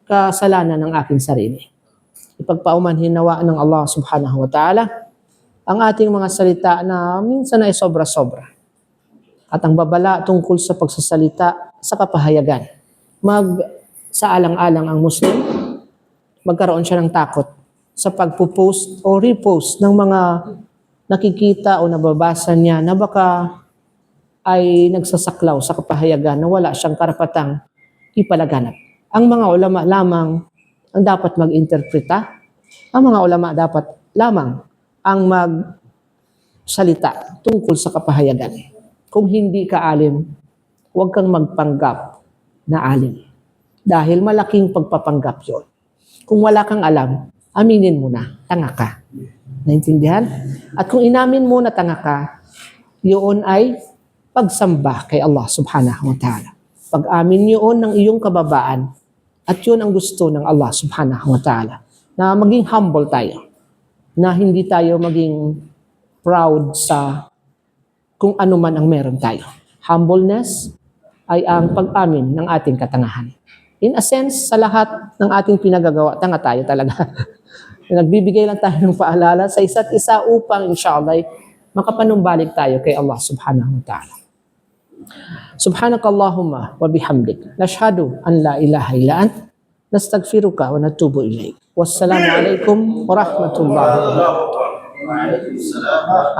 kasalanan ng aking sarili, ipagpaumanhin nawa ng Allah subhanahu wa ta'ala ang ating mga salita na minsan ay sobra-sobra. At ang babala tungkol sa pagsasalita sa kapahayagan. Sa alang-alang ang Muslim, magkaroon siya ng takot sa pagpo-post o repost ng mga nakikita o nababasa niya na baka ay nagsasaklaw sa kapahayagan na wala siyang karapatang ipalaganap. Ang mga ulama lamang ang dapat mag-interpreta. Ang mga ulama dapat lamang ang magsalita tungkol sa kapahayagan. Kung hindi ka alim, huwag kang magpanggap na alim. Dahil malaking pagpapanggap yun. Kung wala kang alam, aminin mo na, tanga ka. Naintindihan? At kung inamin mo na tanga ka, yun ay pagsamba kay Allah subhanahu wa ta'ala. Pag-amin yun ng iyong kababaan, at yun ang gusto ng Allah subhanahu wa ta'ala. Na maging humble tayo. Na hindi tayo maging proud sa kung ano man ang meron tayo. Humbleness ay ang pag-amin ng ating katangahan. In a sense, sa lahat ng ating pinagagawa, tanga tayo talaga. Nagbibigay lang tayo ng paalala sa isa't isa upang inshallah makapanumbalik tayo kay Allah subhanahu wa ta'ala. Subhanakallahumma wa bihamdik. Nashhadu an la ilaha illa ant. Nastaghfiruka wa natubu ilayk. Wassalamu alaikum wa rahmatullahi wa barakatuh.